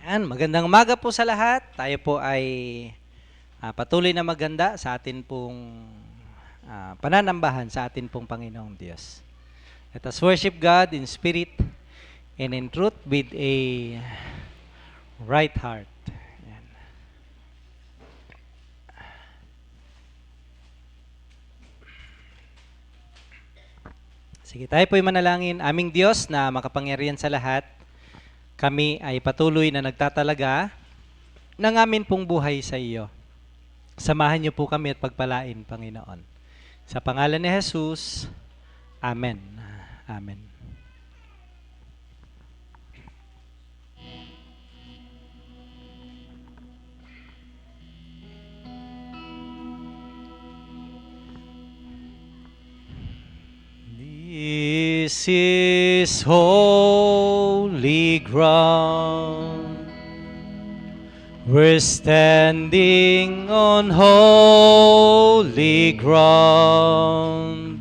Magandang umaga po sa lahat. Tayo po ay patuloy na maganda sa atin pong pananambahan sa atin pong Panginoong Diyos. Let us worship God in spirit and in truth with a right heart. Ayan. Sige, tayo po'y manalangin. Aming Diyos na makapangyarihan sa lahat, kami ay patuloy na nagtatalaga ng amin pong buhay sa iyo. Samahan niyo po kami at pagpalain, Panginoon. Sa pangalan ni Jesus, Amen. Amen. This is holy ground. We're standing on holy ground,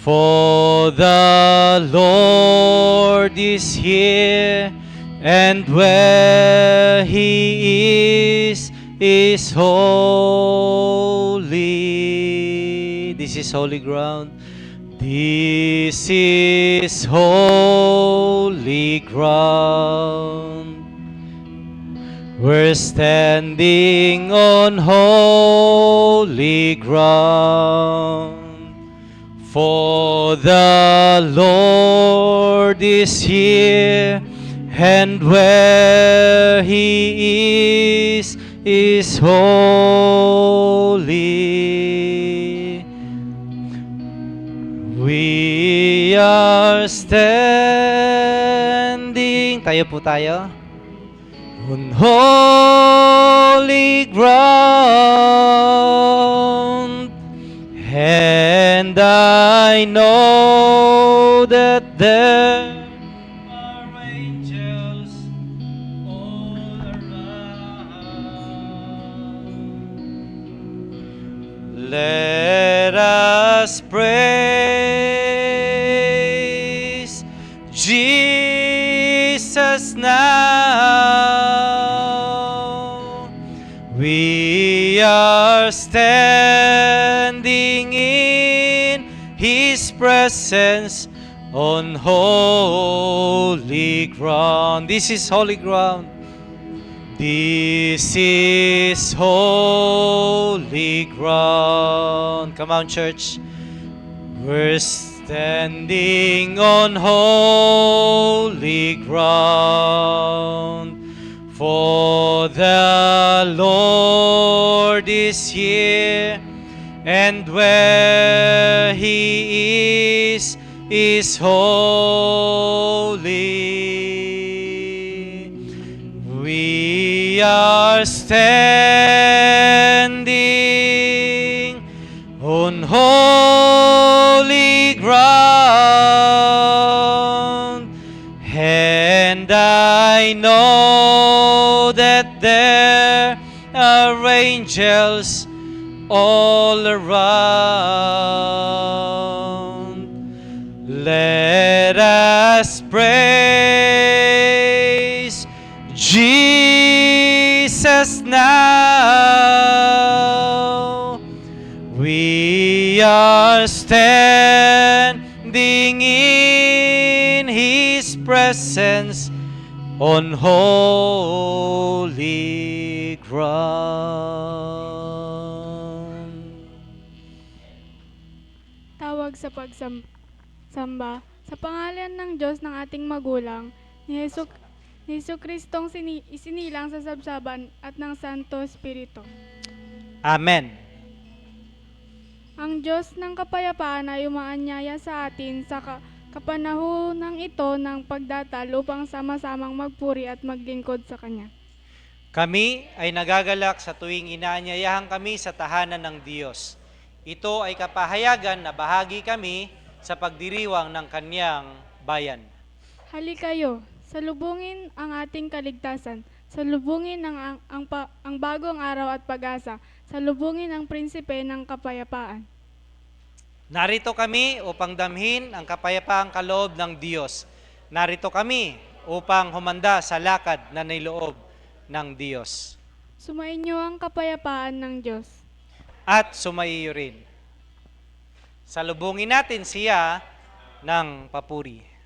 for the Lord is here, and where He is holy. This is holy ground. This is holy ground. We're standing on holy ground, for the Lord is here, and where He is holy. We are standing, tayo po tayo, on holy ground, and I know that there are angels all around. Let us praise Jesus now. We are standing in His presence on holy ground. This is holy ground. This is holy ground. Come on, church. We're standing on holy ground, for the Lord is here, and where He is holy. We are standing on holy ground, and I know that there are angels all around. Let us praise Jesus now. We are standing in His presence on holy ground. Tawag sa pagsamba sa pangalan ng Diyos ng ating magulang, ni Hesu Kristong isinilang sa sabsaban at ng Santo Espiritu. Amen. Ang Diyos ng kapayapaan ay umaanyaya sa atin sa kapanahonang ito ng pagdatal upang sama-samang magpuri at maglingkod sa Kanya. Kami ay nagagalak sa tuwing inaanyayahan kami sa tahanan ng Diyos. Ito ay kapahayagan na bahagi kami sa pagdiriwang ng Kanyang bayan. Halikayo, salubungin ang ating kaligtasan, salubungin ang bagong araw at pag-asa, salubungin ang prinsipe ng kapayapaan. Narito kami upang damhin ang kapayapaang kaloob ng Diyos. Narito kami upang humanda sa lakad na niloob. ng Diyos. Sumainyo ang kapayapaan ng Diyos. At sumaiyo rin. Salubungin natin siya ng papuri.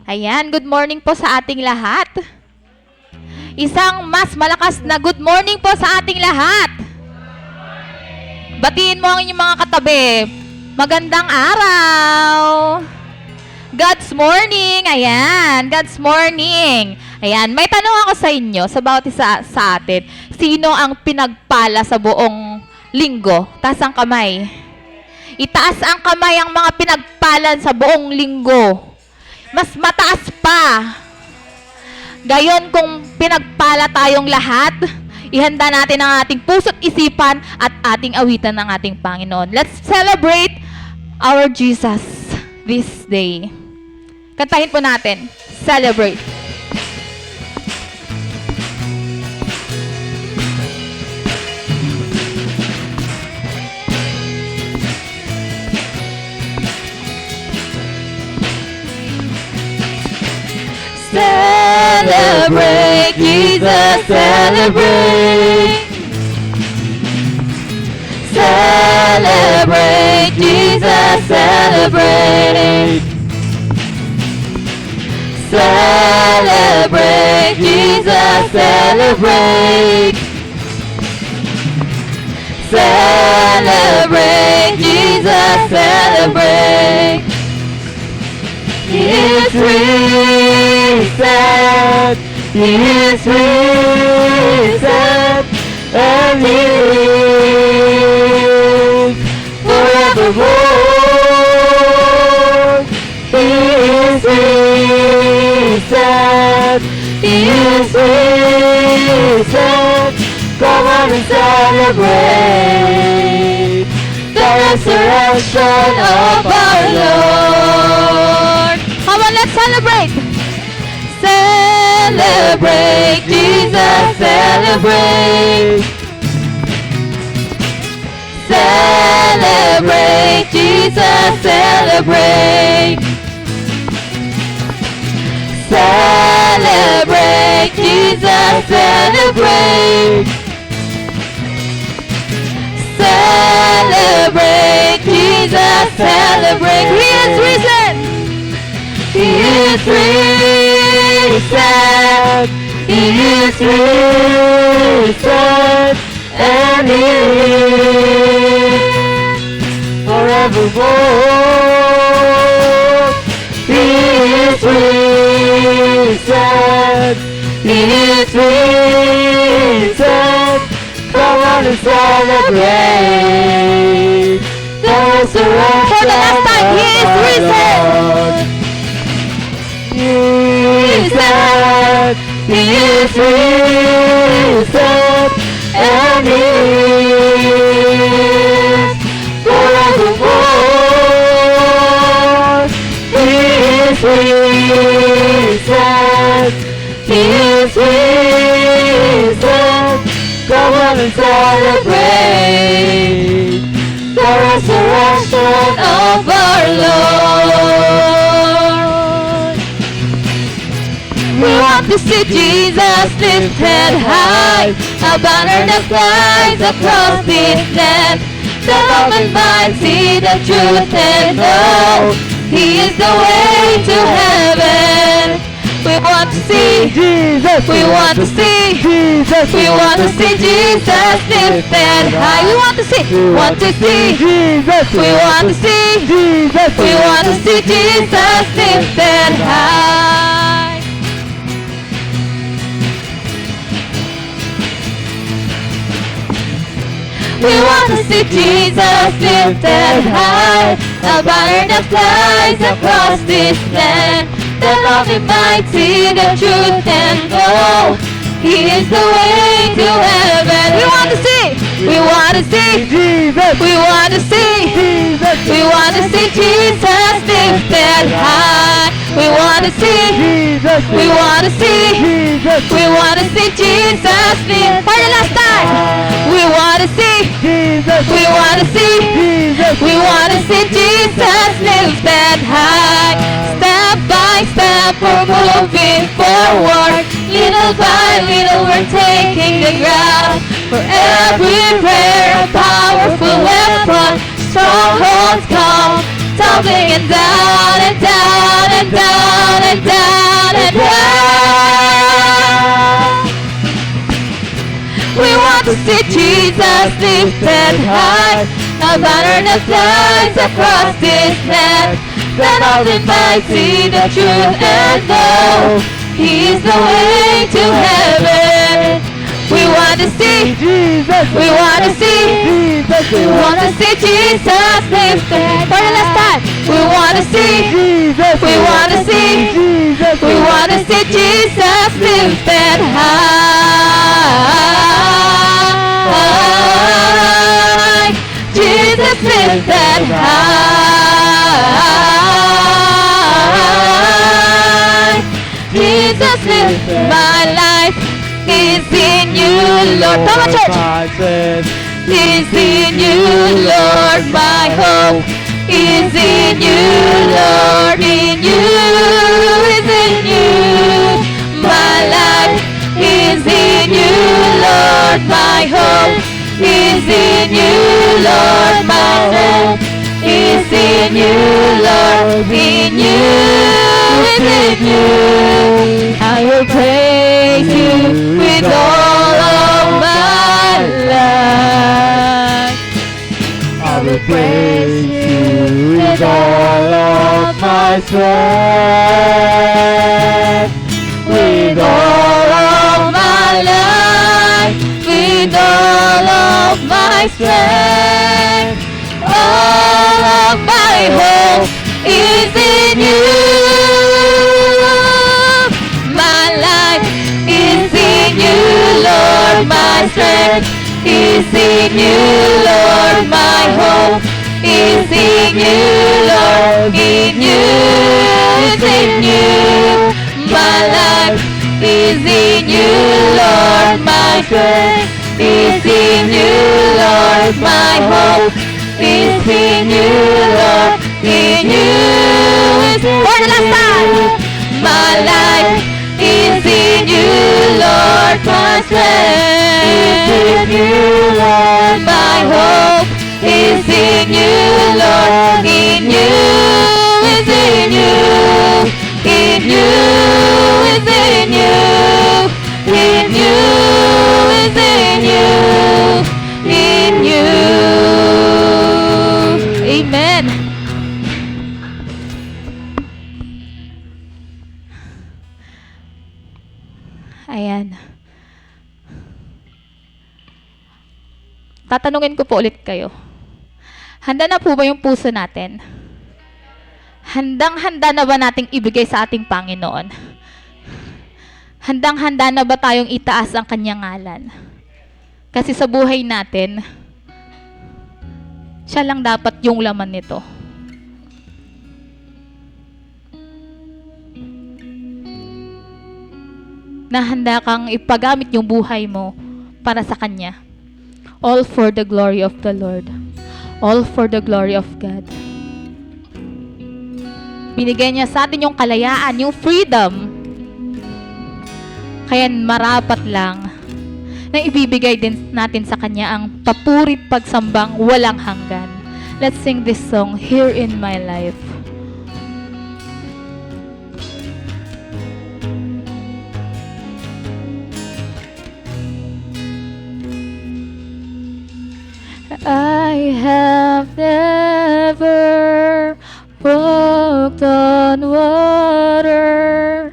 Ayan, good morning po sa ating lahat. Isang mas malakas na good morning po sa ating lahat. Batiin mo ang inyong mga katabi. Magandang araw. God's morning. Ayan, God's morning. Ayan, may tanong ako sa inyo sa bawat isa sa atin. Sino ang pinagpala sa buong linggo? Taas ang kamay. Itaas ang kamay ang mga pinagpalan sa buong linggo. Mas mataas pa. Gayon kung pinagpala tayong lahat, ihanda natin ang ating puso't isipan at ating awitan ng ating Panginoon. Let's celebrate our Jesus this day. Kantahin po natin. Celebrate. Celebrate, Jesus, celebrate. Celebrate, Jesus, celebrate. Celebrate, Jesus, celebrate. Celebrate, Jesus, celebrate. He is risen, He is risen, and He lives forevermore. He is risen, He is risen. Come on and celebrate the resurrection of our Lord. Come on, let's celebrate. Celebrate, Jesus, celebrate. Celebrate, Jesus, celebrate. Celebrate, Jesus, celebrate. Celebrate, Jesus, celebrate. He is risen. He is risen. He is risen. And He lives forevermore. He is risen. He is risen. Come on and celebrate the resurrection. For the last time, He is risen. Risen. He is risen. And He lives forevermore. He is risen. He is risen. Come on and celebrate the resurrection of our Lord. We want to see Jesus lifted high, a banner that flies across this land. The love and mind see the truth and know He is the way to heaven. We want to see Jesus. We want to see Jesus. We want to see Jesus lifted high. We want to see. Want to see Jesus. We want to see Jesus. We want to see Jesus lifted high. We want to see Jesus lifted high, a banner that flies across this land. The loving might see the truth and go. He is the way to heaven. We want to see. We want to see Jesus. We want to see Jesus. We want to see Jesus lifted high. We want wanna see, Jesus we wanna see, Jesus we wanna see Jesus live. For the last time, we wanna see, Jesus we wanna see, Jesus we wanna see Jesus lifted high. Step by step, we're moving forward. Little by little, we're taking the ground. For every prayer, a powerful weapon. Strongholds come tumbling and down and down and down and down and down. We want to see Jesus lifted high. A banner that flies across this land. Then all the might see the truth and know He's the way to heaven. We want to see, Jesus we want to see, Jesus we want to see Jesus lifted. For the last time, we want to see, Jesus we want to see, Jesus we want to see Jesus lifted high. Jesus lifted high. Jesus lifted. My life is in you, Lord. Come on, church. Is in you, Lord. My hope is in you, Lord. In you is in you. My life is in you, Lord. My hope is in you, Lord. My hope is in you, Lord. In you is in you. I will praise you with all of my life. I will praise you with all of my strength. With all of my life. With all of my strength. All of my hope is in you. My life is in you, Lord. My strength is in you, Lord. My hope is in you, Lord. In you is in you. My life is in you, Lord. My strength is in you, Lord. My hope is in you, Lord. In you is for the last time. My life is in you, Lord. My strength is in you, Lord. My hope is in you, Lord. In you is in you. In you is in you. In you is in you. In you. Amen. Ayan. Tatanungin ko po ulit kayo. Handa na po ba yung puso natin? Handang-handa na ba nating ibigay sa ating Panginoon? Handang-handa na ba tayong itaas ang kanyang ngalan? Kasi sa buhay natin, siya lang dapat yung laman nito. Na handa kang ipagamit yung buhay mo para sa Kanya. All for the glory of the Lord. All for the glory of God. Binigay niya sa atin yung kalayaan, yung freedom. Kaya marapat lang na ibibigay din natin sa Kanya ang papurit pagsambang walang hanggan. Let's sing this song, Here in My Life. I have never walked on water,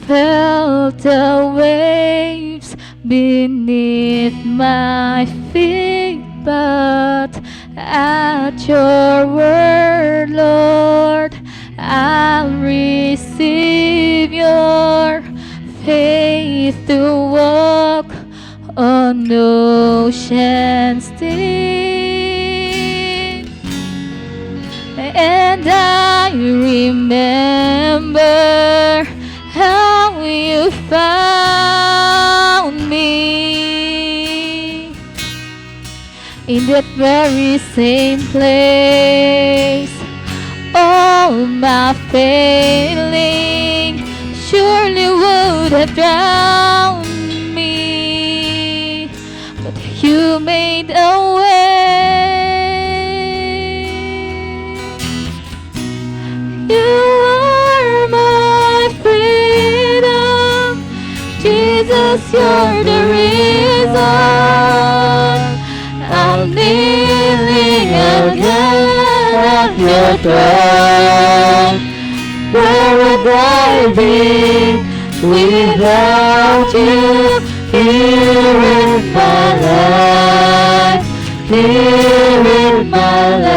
felt the waves beneath my feet, but at your word, Lord, I'll receive your faith to walk on oceans deep. And I remember remember how you found me in that very same place. All my failing surely would have drowned me, but you made a way. You are my freedom, Jesus, you're the reason I'm kneeling again at your throne. Where would I be without you here in my life, here in my life?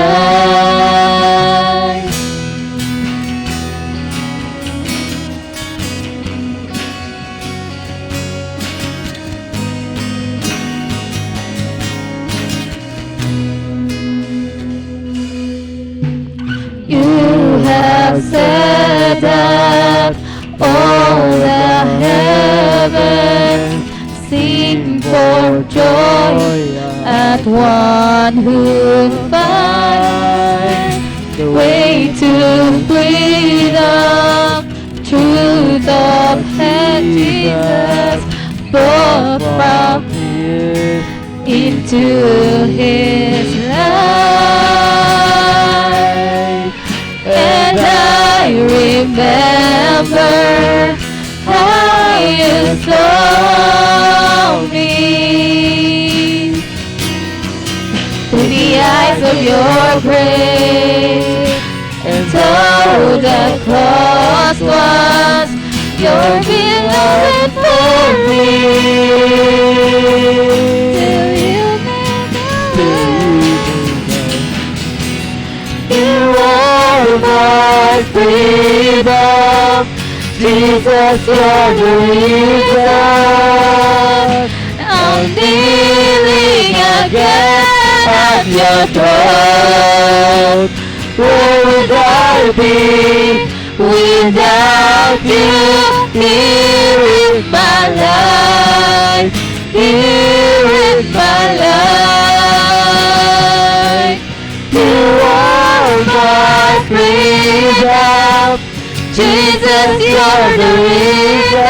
You have said that all the heavens sing for joy at one who finds the way to freedom, truth of Jesus, brought from here into his life. And I remember how you saw me through the eyes of your grace, and so the cross was your beloved for me. Till you you are my freedom, Jesus, you're the reason I'm kneeling again at your throne. Where would I be without you here in my life, here in my life? You are my freedom, Jesus, you're the reason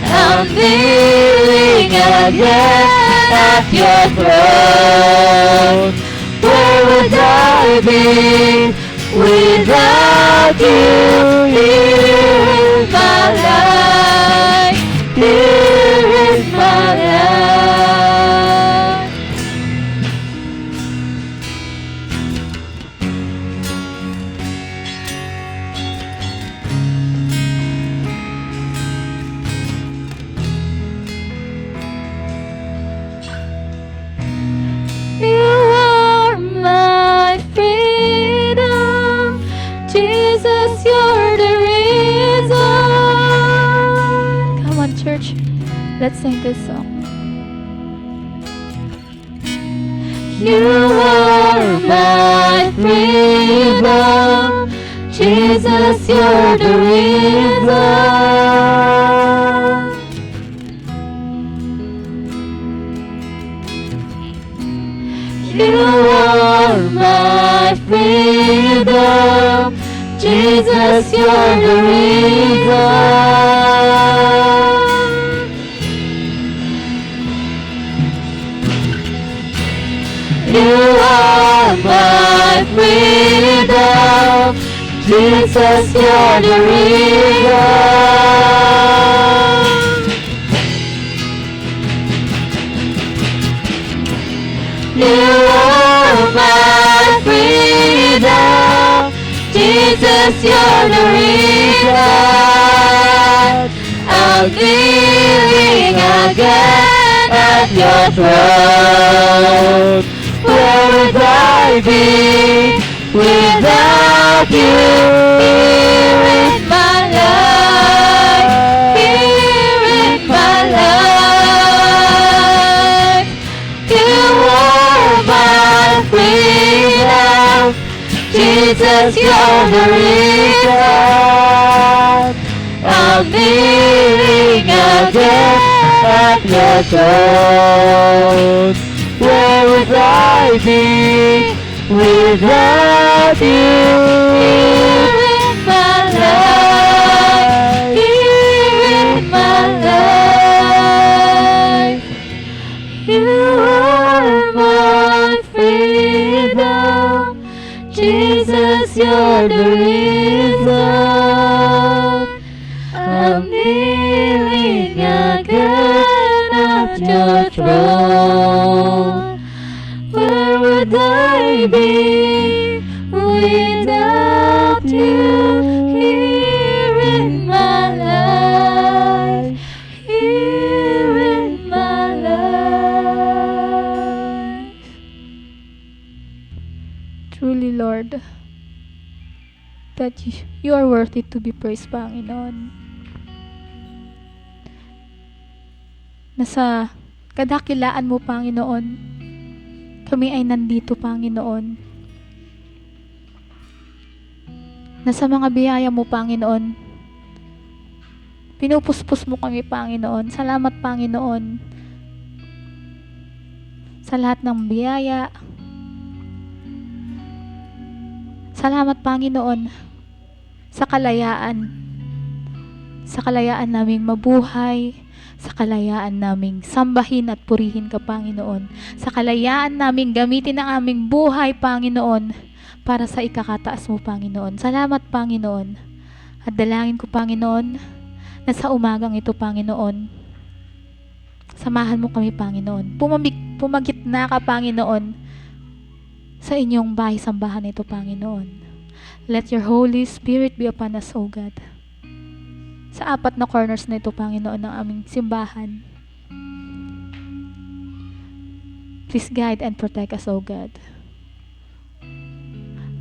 I'm kneeling again at your throne. Where would I be without you here in my life, here in my life? You are my freedom, Jesus, you're the reason. Come on, church, let's sing this song. You are my freedom, Jesus, you're the reason. You are my freedom, Jesus, you're the reason. You are my freedom, Jesus, you're the reason. You are my freedom, Jesus, you're the reason I'm kneeling again at your throne. Where would I be without you here in my life, here in my life? You are my freedom, Jesus, you're the reason I'm kneeling again at your throne. Where would I be without you? Here in my life, here in my life, you are my freedom. Jesus, you're the reason I'm kneeling again at your throne. Where would I be without you? Here in my life, here in my life. Truly, Lord, that you are worthy to be praised, Panginoon. Nasa kadakilaan mo, Panginoon, kami ay nandito, Panginoon. Nasa mga biyaya mo, Panginoon, pinupuspos mo kami, Panginoon. Salamat, Panginoon, sa lahat ng biyaya. Salamat, Panginoon, sa kalayaan. Sa kalayaan naming mabuhay, sa kalayaan naming sambahin at purihin ka, Panginoon. Sa kalayaan naming gamitin ang aming buhay, Panginoon, para sa ikakataas mo, Panginoon. Salamat, Panginoon. At dalangin ko, Panginoon, na sa umagang ito, Panginoon, samahan mo kami, Panginoon. Pumagitna ka, Panginoon, sa inyong bahay-sambahan ito, Panginoon. Let your Holy Spirit be upon us, O God. Sa apat na corners na ito, Panginoon, ng aming simbahan. Please guide and protect us, O God.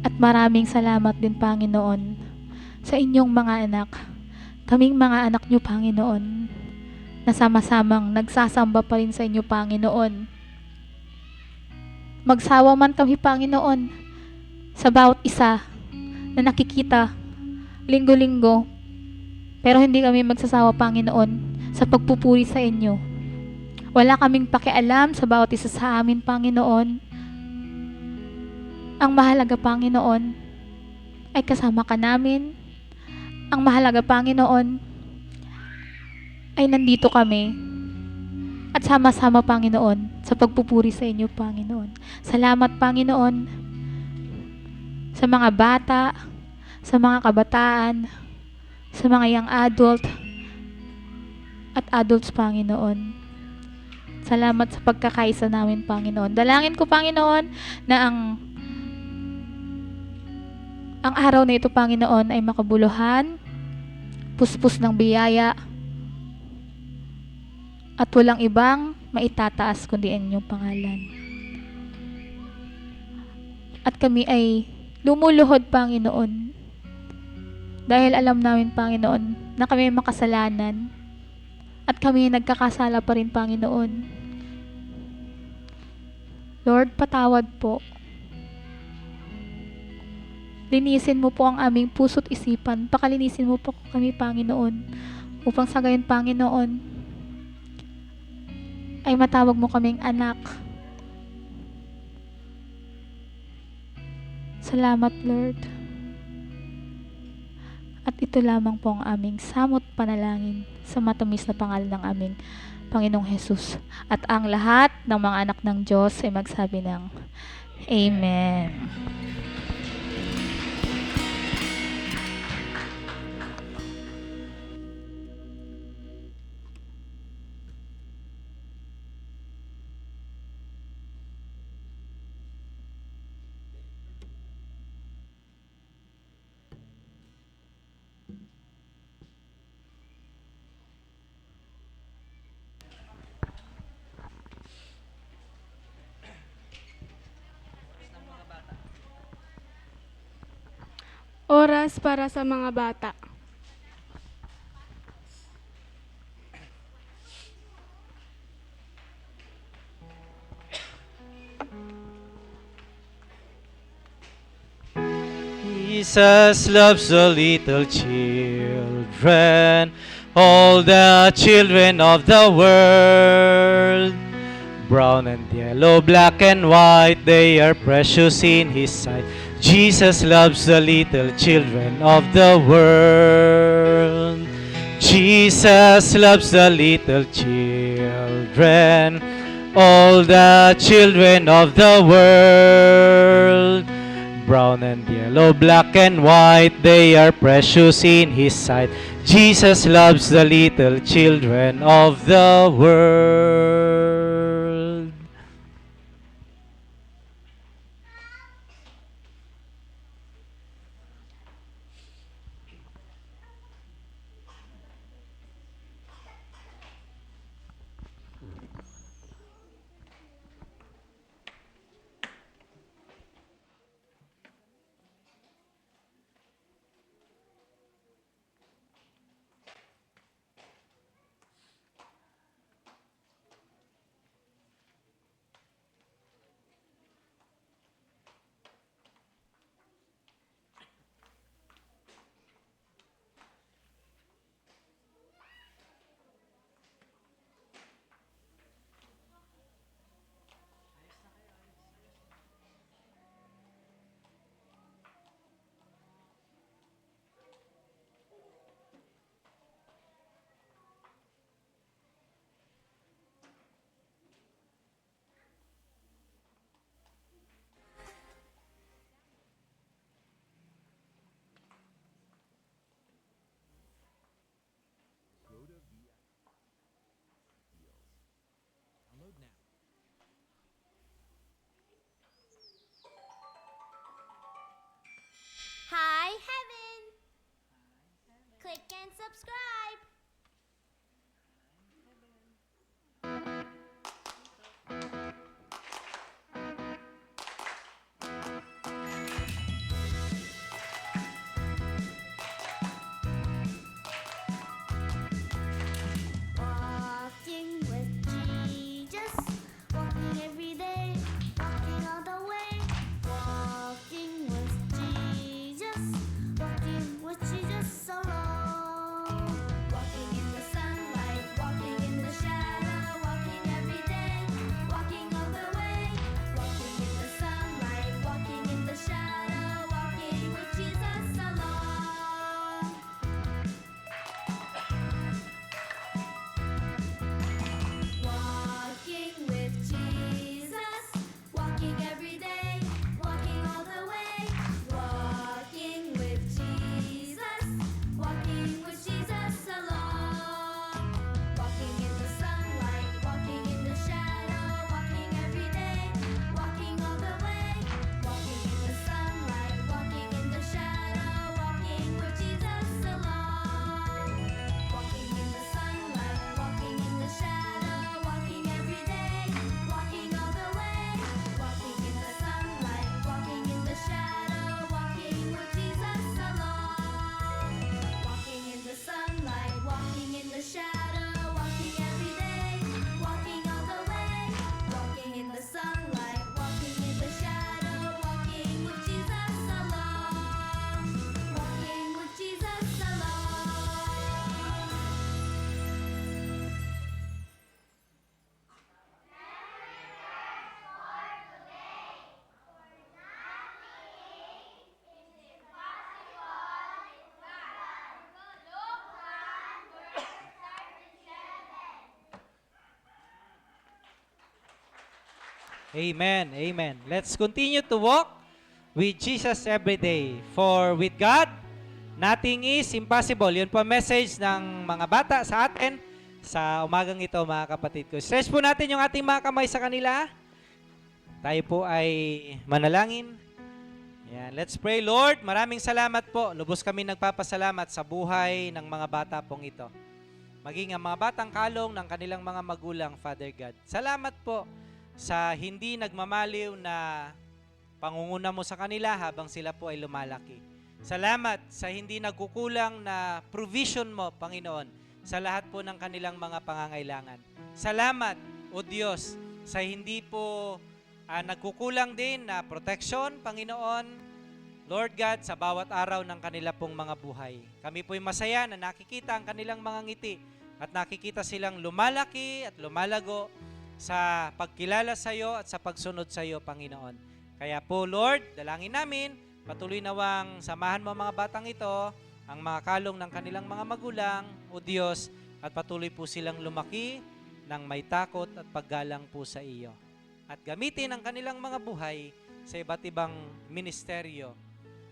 At maraming salamat din, Panginoon, sa inyong mga anak. Kaming mga anak niyo, Panginoon, na sama-samang nagsasamba pa rin sa inyo, Panginoon. Magsawa man kami, Panginoon, sa bawat isa na nakikita linggo-linggo, pero hindi kami magsasawa, Panginoon, sa pagpupuri sa inyo. Wala kaming pakialam sa bawat isa sa amin, Panginoon. Ang mahalaga, Panginoon, ay kasama ka namin. Ang mahalaga, Panginoon, ay nandito kami at sama-sama, Panginoon, sa pagpupuri sa inyo, Panginoon. Salamat, Panginoon, sa mga bata, sa mga kabataan, sa mga young adult at adults, Panginoon. Salamat sa pagkakaisa namin, Panginoon. Dalangin ko, Panginoon, na ang araw na ito, Panginoon, ay makabuluhan, puspos ng biyaya, at walang ibang maitataas kundi ang inyong pangalan. At kami ay lumuluhod, Panginoon, dahil alam namin, Panginoon, na kami ay makasalanan at kami ay nagkakasala pa rin, Panginoon. Lord, patawad po. Linisin mo po ang aming puso't isipan. Pakalinisin mo po kami, Panginoon, upang sa gayon, Panginoon, ay matawag mo kaming anak. Salamat, Lord. At ito lamang po ang aming samot panalangin sa matamis na pangalan ng aming Panginoong Jesus. At ang lahat ng mga anak ng Diyos ay magsabi ng Amen. Oras para sa mga bata. Jesus loves the little children, all the children of the world. Brown and yellow, black and white, they are precious in His sight. Jesus loves the little children of the world. Jesus loves the little children, all the children of the world. Brown and yellow, black and white, they are precious in His sight. Jesus loves the little children of the world. Hi, Heaven! Click and subscribe! Walking with Jesus, walking every day, walking all the way. Walking with Jesus, walking with Jesus alone. Walking in the sunlight, walking in the shadow, walking every day, walking all the way. Walking in the sunlight, walking in the shadow, walking with Jesus alone. Walking with Jesus, walking every day, walking all the way. Walking with Jesus, walking with Jesus alone. Walking in the sunlight, walking in the shadow, walking every day, walking all the way. Walking in the sunlight, walking in the shadow, walking with Jesus alone. Walking in the sunlight, walking in the shadow, walking every day, walking all the way. Walking in the sunlight, walking in the shadow, walking with Jesus alone. Walking in the sunlight, walking in the shadow, walking every day, walking all the way. Walking in the sunlight, walking in the shadow, walking with Jesus alone. Walking with Jesus alone. Amen. Amen. Let's continue to walk with Jesus every day. For with God, nothing is impossible. Yun po ang message ng mga bata sa atin sa umagang ito, mga kapatid ko. Stretch po natin yung ating mga kamay sa kanila. Tayo po ay manalangin. Yan. Let's pray. Lord, maraming salamat po. Lubos kami nagpapasalamat sa buhay ng mga bata pong ito. Maging ang mga batang kalong ng kanilang mga magulang, Father God. Salamat po sa hindi nagmamaliw na pangunguna mo sa kanila habang sila po ay lumalaki. Salamat sa hindi nagkukulang na provision mo, Panginoon, sa lahat po ng kanilang mga pangangailangan. Salamat, O Diyos, sa hindi po nagkukulang din na protection, Panginoon, Lord God, sa bawat araw ng kanila pong mga buhay. Kami po'y masaya na nakikita ang kanilang mga ngiti at nakikita silang lumalaki at lumalago sa pagkilala sa iyo at sa pagsunod sa iyo, Panginoon. Kaya po, Lord, dalangin namin, patuloy nawang samahan mo ang mga batang ito, ang mga kalong ng kanilang mga magulang, o Diyos, at patuloy po silang lumaki ng may takot at paggalang po sa iyo. At gamitin ang kanilang mga buhay sa iba't ibang ministeryo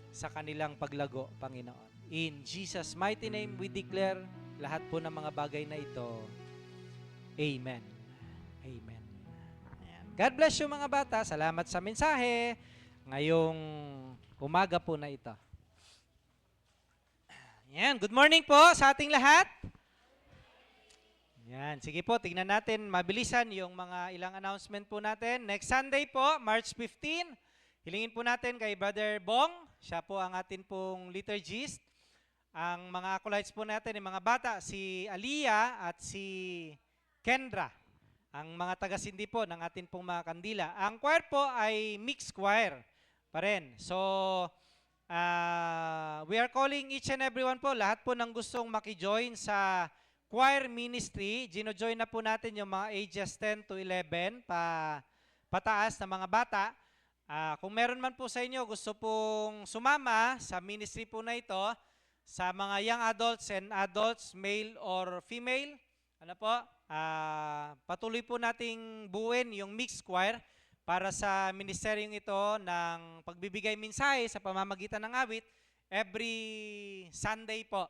sa kanilang paglago, Panginoon. In Jesus' mighty name, we declare lahat po ng mga bagay na ito. Amen. Amen. Ayan. God bless you mga bata. Salamat sa mensahe ngayong umaga po na ito. Ayan. Good morning po sa ating lahat. Yan, sige po, tingnan natin mabilisan yung mga ilang announcement po natin. Next Sunday po, March 15, hilingin po natin kay Brother Bong, siya po ang atin pong liturgist. Ang mga acolytes po natin, yung mga bata, si Aliyah at si Kendra, ang mga taga-sindi po ng atin pong mga kandila. Ang choir po ay mixed choir pa rin. So, we are calling each and everyone po, lahat po ng gustong makijoin sa choir ministry, gino-join na po natin yung mga ages 10 to 11 pataas na mga bata. Kung meron man po sa inyo gusto pong sumama sa ministry po na ito, sa mga young adults and adults, male or female, patuloy po nating buuin yung mixed choir para sa ministeryong ito ng pagbibigay mensahe sa pamamagitan ng awit every Sunday po.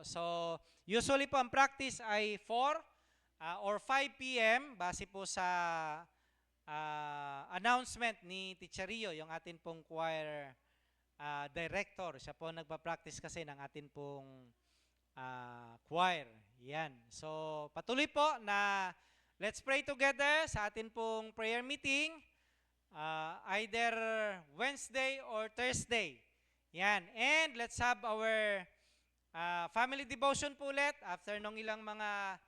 So, usually po ang practice ay 4 or 5 p.m. base po sa announcement ni Teacher Rio, yung atin pong choir director. Siya po nagpa-practice kasi ng atin pong choir. Yan. So, patuloy po na let's pray together sa atin pong prayer meeting either Wednesday or Thursday. Yan. And let's have our family devotion po ulit. After nung ilang mga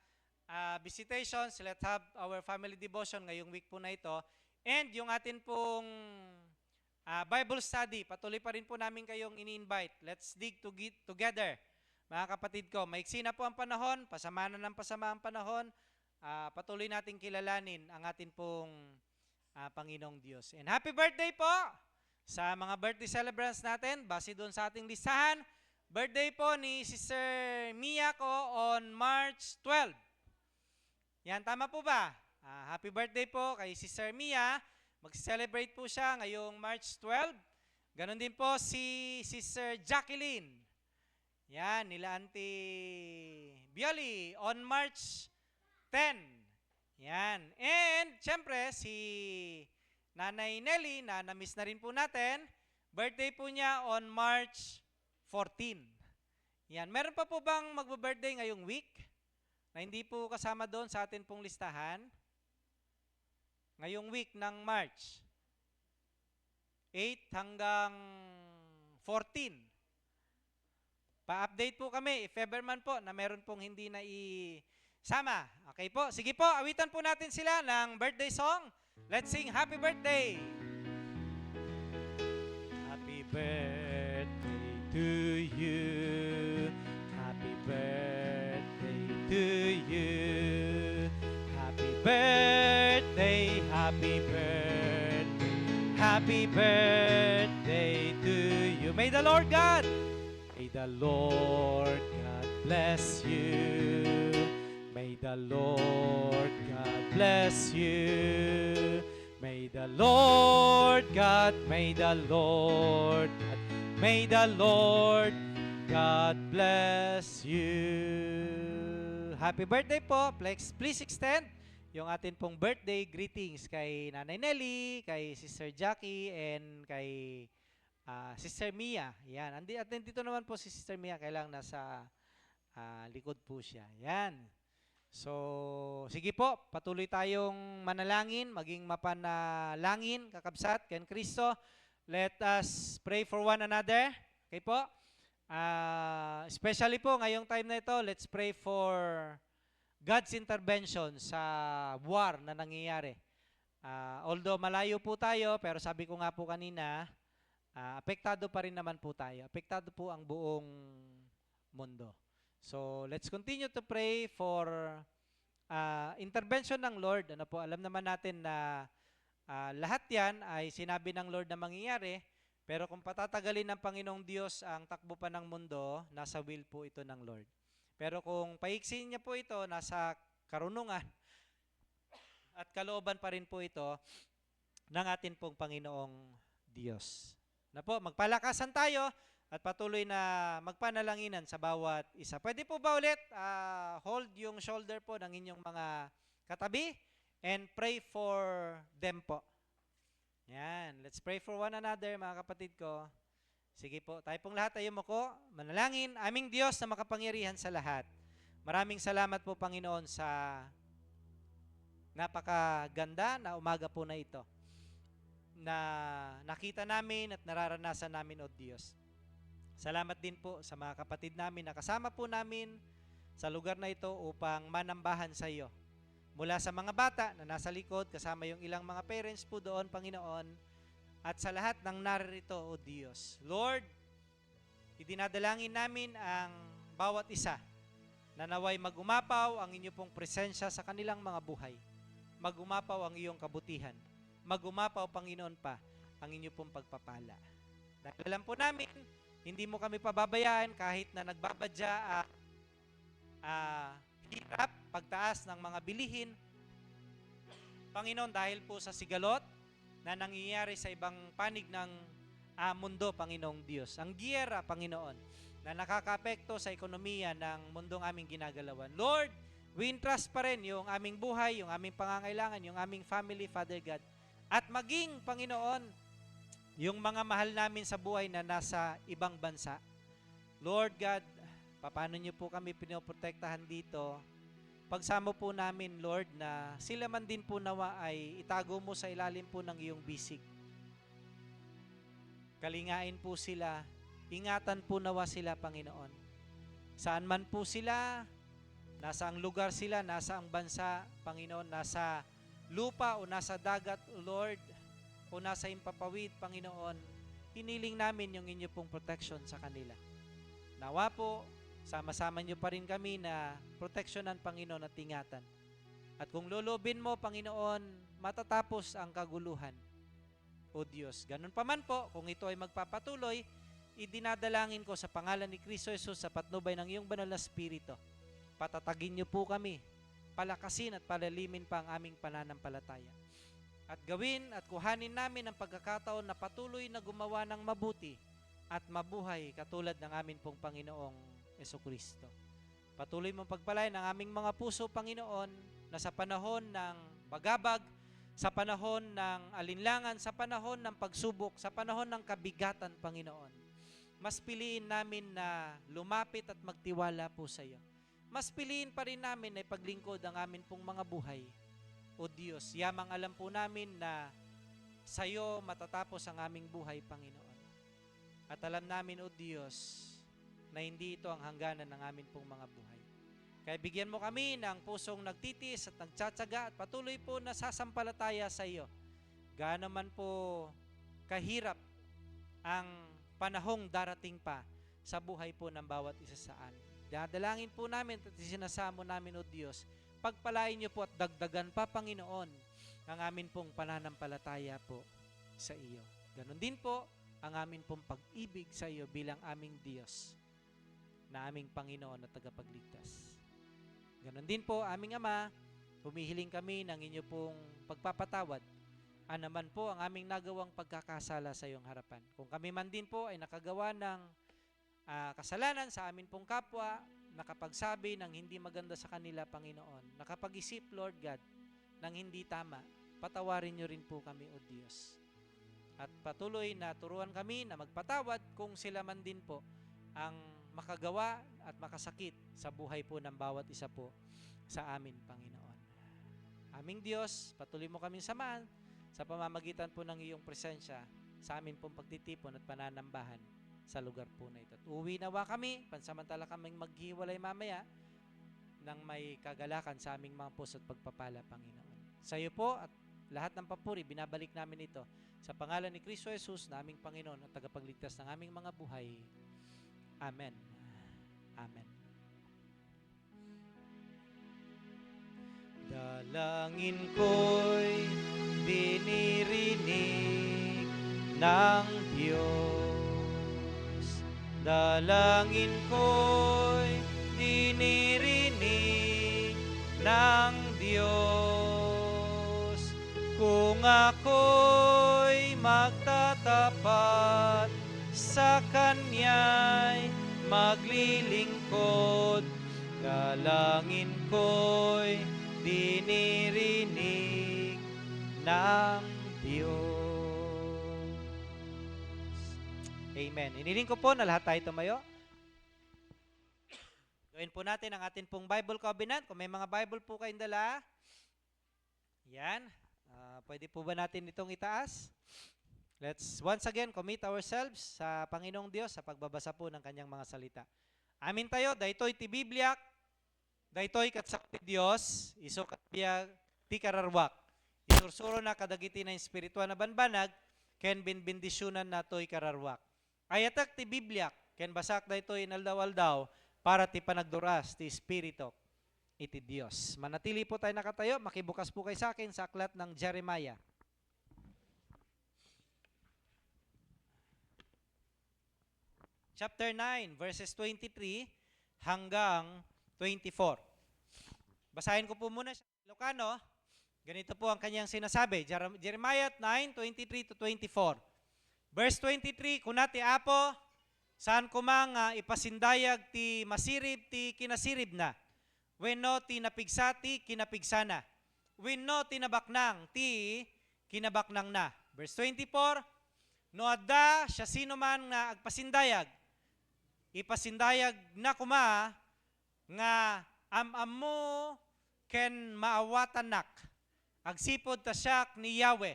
visitations, let's have our family devotion ngayong week po na ito. And yung atin pong Bible study, patuloy pa rin po namin kayong ini-invite. Let's dig together. Mga kapatid ko, maiksi na po ang panahon, pasama na ng pasama ang panahon, patuloy natin kilalanin ang atin pong Panginoong Diyos. And happy birthday po sa mga birthday celebrants natin, base doon sa ating listahan. Birthday po ni Sister Mia ko on March 12. Yan, tama po ba? Happy birthday po kay Sister Mia. Mag-celebrate po siya ngayong March 12. Ganon din po si Sister Jacqueline. Yan, nila Auntie Bioli on March 10. Yan. And, syempre, si Nanay Nelly, na na-miss na rin po natin. Birthday po niya on March 14. Yan. Meron pa po bang magbe-birthday ngayong week na hindi po kasama doon sa atin pong listahan? Ngayong week ng March 8 hanggang 14. Pa-update po kami if ever man po na meron pong hindi na isama. Okay po. Sige po, awitan po natin sila ng birthday song. Let's sing Happy Birthday! Happy birthday to you. Happy birthday to you. Happy birthday, happy birthday, happy birthday to you. May the Lord God bless you. May the Lord God bless you. May the Lord God, may the Lord God, may the Lord God bless you. Happy birthday po. Please extend yung atin pong birthday greetings kay Nanay Nelly, kay Sister Jackie, and kay Sister Mia. Yan. At dito naman po si Sister Mia, kailang nasa likod po siya. Yan. So, sige po, patuloy tayong manalangin, maging mapanalangin, kakabsat, ken Kristo. Let us pray for one another. Okay po? Especially po, ngayong time na ito, let's pray for God's intervention sa war na nangyayari. Although malayo po tayo, pero sabi ko nga po kanina, apektado pa rin naman po tayo. Apektado po ang buong mundo. So, let's continue to pray for intervention ng Lord. Ano po, alam naman natin na lahat yan ay sinabi ng Lord na mangyayari, pero kung patatagalin ng Panginoong Diyos ang takbo pa ng mundo, nasa will po ito ng Lord. Pero kung paiksin niya po ito, nasa karunungan at kalooban pa rin po ito ng atin pong Panginoong Diyos. Na po, magpalakasan tayo at patuloy na magpanalanginan sa bawat isa. Pwede po ba ulit hold yung shoulder po ng inyong mga katabi and pray for them po. Yan, let's pray for one another mga kapatid ko. Sige po, tayo pong lahat ay yumuko. Manalangin, aming Diyos na makapangyarihan sa lahat. Maraming salamat po Panginoon sa napakaganda na umaga po na ito na nakita namin at nararanasan namin, O Diyos. Salamat din po sa mga kapatid namin na kasama po namin sa lugar na ito upang manambahan sa iyo. Mula sa mga bata na nasa likod, kasama yung ilang mga parents po doon, Panginoon, at sa lahat ng naririto, O Diyos. Lord, idinadalangin namin ang bawat isa na naway magumapaw ang inyo pong presensya sa kanilang mga buhay. Magumapaw ang iyong kabutihan. Magumapaw, Panginoon, pa ang inyo pong pagpapala. Dahil alam po namin, hindi mo kami pababayaan kahit na nagbabadya hirap, pagtaas ng mga bilihin. Panginoon, dahil po sa sigalot na nangyayari sa ibang panig ng mundo, Panginoong Diyos. Ang giyera, Panginoon, na nakakapekto sa ekonomiya ng mundong aming ginagalawan. Lord, we entrust pa rin yung aming buhay, yung aming pangangailangan, yung aming family, Father God. At maging, Panginoon, yung mga mahal namin sa buhay na nasa ibang bansa. Lord God, paano niyo po kami pinoprotektahan dito? Pagsamo po namin, Lord, na sila man din po nawa ay itago mo sa ilalim po ng iyong bisig. Kalingain po sila, ingatan po nawa sila, Panginoon. Saan man po sila, nasa ang lugar sila, nasa ang bansa, Panginoon, nasa lupa o nasa dagat, Lord, o nasa impapawid, Panginoon, hiniling namin yung inyo pong protection sa kanila. Nawa po, sama-sama niyo pa rin kami na proteksyonan, Panginoon, at ingatan. At kung lulubin mo, Panginoon, matatapos ang kaguluhan, O Diyos. Ganun pa man po, kung ito ay magpapatuloy, idinadalangin ko sa pangalan ni Kristo Jesus sa patnubay ng iyong banal na Espiritu. Patatagin niyo po kami, palakasin at palalimin pa ang aming pananampalataya. At gawin at kuhanin namin ang pagkakataon na patuloy na gumawa ng mabuti at mabuhay katulad ng amin pong Panginoong Jesucristo. Patuloy mong pagpalain ang aming mga puso, Panginoon, na sa panahon ng bagabag, sa panahon ng alinlangan, sa panahon ng pagsubok, sa panahon ng kabigatan, Panginoon. Mas piliin namin na lumapit at magtiwala po sa iyo. Mas piliin pa rin namin na ipaglingkod ang amin pong mga buhay. O Diyos, yamang alam po namin na sa iyo matatapos ang aming buhay, Panginoon. At alam namin, O Diyos, na hindi ito ang hangganan ng amin pong mga buhay. Kaya bigyan mo kami ng pusong nagtitis at nagtsatsaga at patuloy po na sasampalataya sa iyo. Gaano man po kahirap ang panahong darating pa sa buhay po ng bawat isa sa amin. Dadalangin po namin at sinasamo namin, O Diyos, pagpalain niyo po at dagdagan pa, Panginoon, ang amin pong pananampalataya po sa iyo. Ganon din po ang amin pong pag-ibig sa iyo bilang aming Diyos na aming Panginoon at tagapagligtas. Ganon din po, aming Ama, humihiling kami ng inyo pong pagpapatawad. Naman po ang aming nagawang pagkakasala sa iyong harapan. Kung kami man din po ay nakagawa ng kasalanan sa amin pong kapwa, nakapagsabi ng hindi maganda sa kanila, Panginoon, nakapag-isip, Lord God, ng hindi tama, patawarin niyo rin po kami, O Diyos. At patuloy na turuan kami na magpatawad kung sila man din po ang makagawa at makasakit sa buhay po ng bawat isa po sa amin, Panginoon. Aming Diyos, patuloy mo kaming samahan sa pamamagitan po ng iyong presensya sa amin pong pagtitipon at pananambahan sa lugar po na ito. At uwi nawa kami, pansamantala kaming maghiwalay mamaya ng may kagalakan sa aming mga puso at pagpapala, Panginoon. Sa iyo po at lahat ng papuri, binabalik namin ito sa pangalan ni Kristo Jesus, na aming Panginoon at tagapagligtas ng aming mga buhay. Amen. Amen. Dalangin ko'y dinirinig ng Diyos. Dalangin ko'y dinirinig ng Diyos. Kung ako'y magtatapat sa Kanya'y maglilingkod, dalangin ko'y dinirinig ng Diyos. Amen. Iniling ko po na lahat tayo tumayo. Gawin po natin ang atin pong Bible Covenant. Kung may mga Bible po kayong dala, yan. Pwede po ba natin itong itaas? Let's once again commit ourselves sa Panginoong Diyos sa pagbabasa po ng kanyang mga salita. Amin tayo, daytoy ti Biblia, daytoy katsak ti Dios, iso katbiya ti kararwak. Isursuro na kadagiti na espiritual na banbanag, ken binbindisyonan natoy kararwak. Ayatak ti Biblia, ken basak daytoy inaldaw-aldaw, para ti panagduras ti Espiritu iti Dios. Manatili po tayo nakatayo, makibukas po kayo sa akin sa aklat ng Jeremiah. Chapter 9, verses 23 hanggang 24. Basahin ko po muna sa Ilocano. Ganito po ang kanyang sinasabi. Jeremiah 9, 23 to 24. Verse 23, kunati apo, saan kumanga ipasindayag ti masirib ti kinasirib na. Wenno ti napigsati kinapigsana. Wenno ti nabaknang ti kinabaknang na. Verse 24, no adda siya sino man nga agpasindayag, ipasindayag na kuma nga am mo ken maawatanak. Agsipod ta siyak ni Yahweh.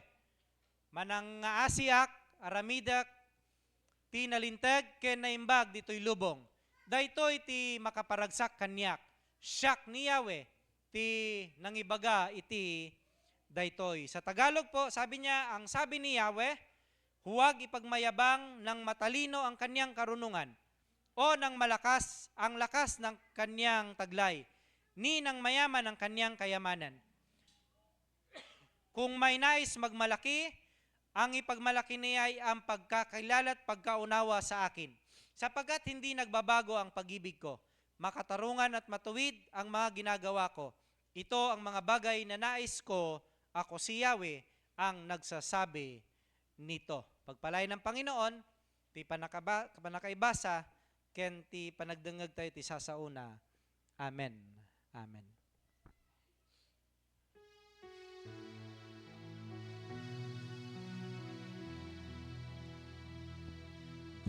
Manang nga asiak, aramidak, ti nalintag ken naimbag dito'y lubong. Daytoy ti makaparagsak kanyak. Siyak ni Yahweh, ti nangibaga iti daytoy. Sa Tagalog po, sabi niya, ang sabi ni Yahweh, huwag ipagmayabang ng matalino ang kanyang karunungan, o ng malakas ang lakas ng kanyang taglay, ni ng mayaman ang kanyang kayamanan. Kung may nais magmalaki, ang ipagmalaki niya ay ang pagkakilala at pagkaunawa sa akin, sapagkat hindi nagbabago ang pag-ibig ko. Makatarungan at matuwid ang mga ginagawa ko. Ito ang mga bagay na nais ko, ako si Yahweh ang nagsasabi nito. Pagpalay ng Panginoon, ti panakaibasa, ken ti panagdengeg tayo ti sasauna. Amen. Amen.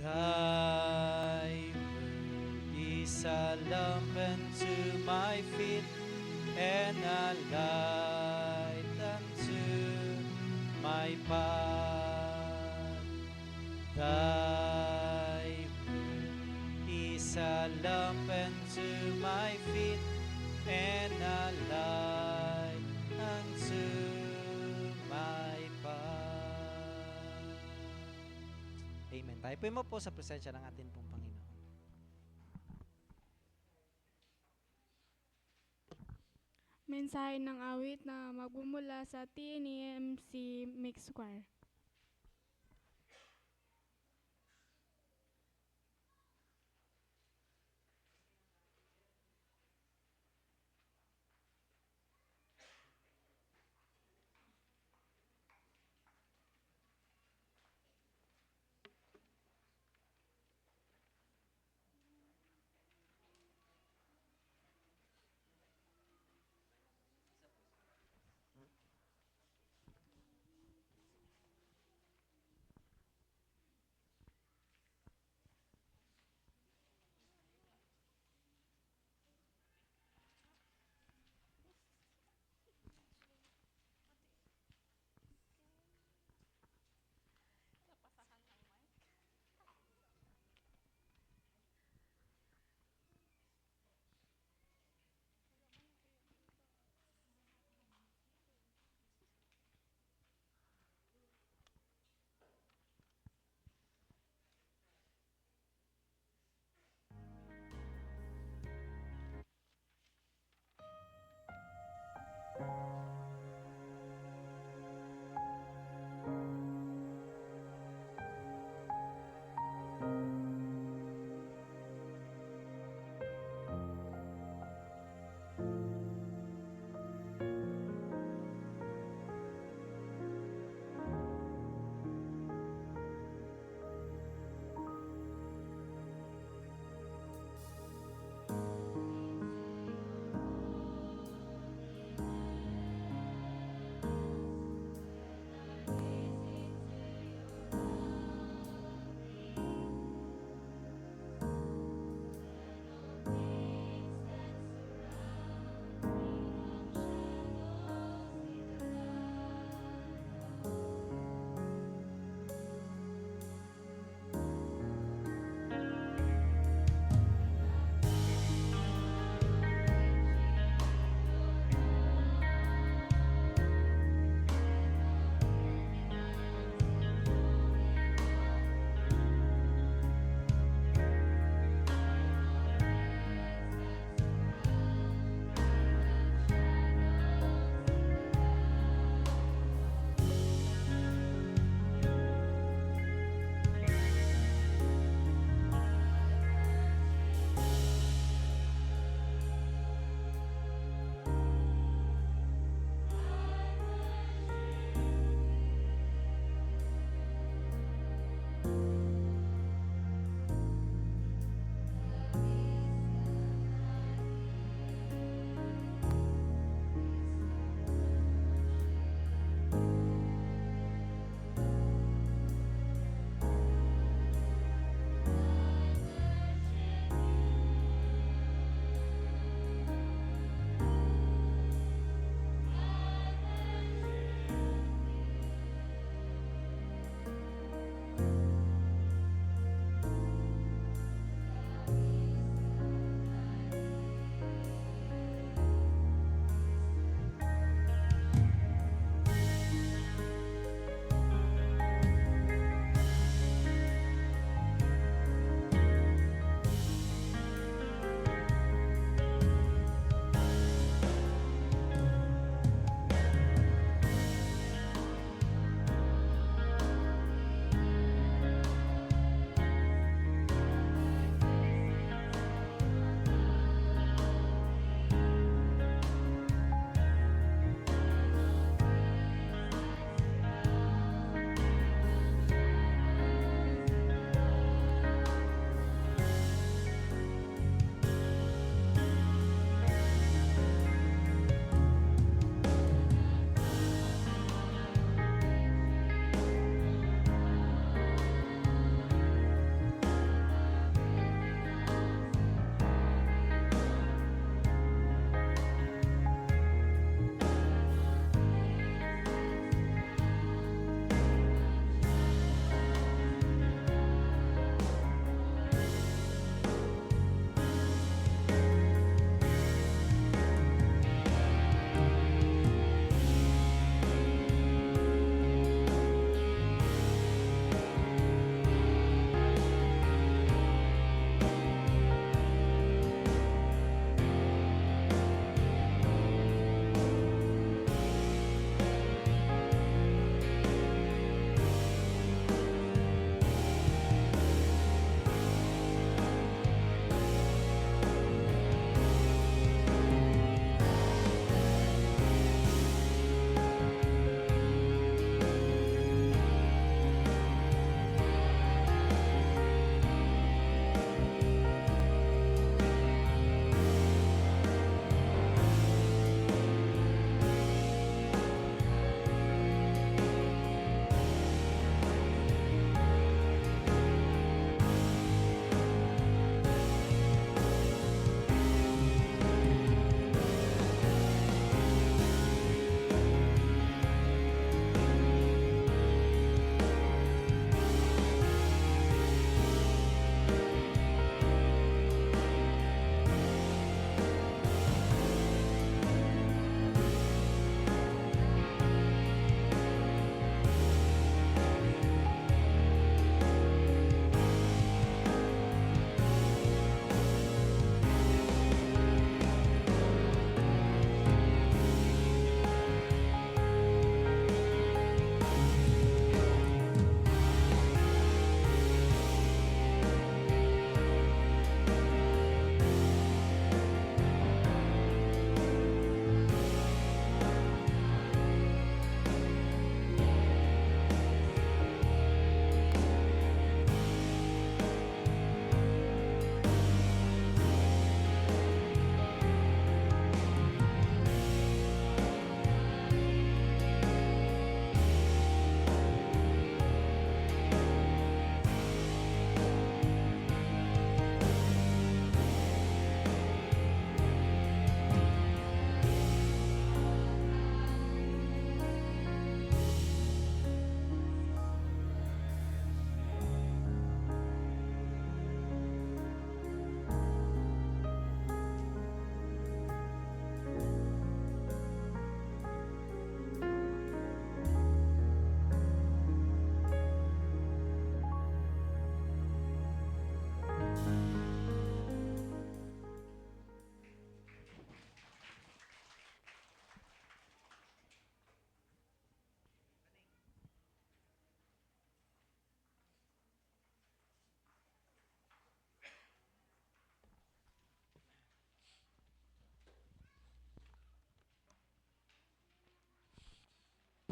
Thy word is a lamp unto my feet, and a light unto my path. Thy word is a lamp unto my feet, and a light unto my path. Amen. Tayo po sa presensya ng ating pong Panginoon. Mensahe ng awit na magmumula sa TNMC Mix Choir.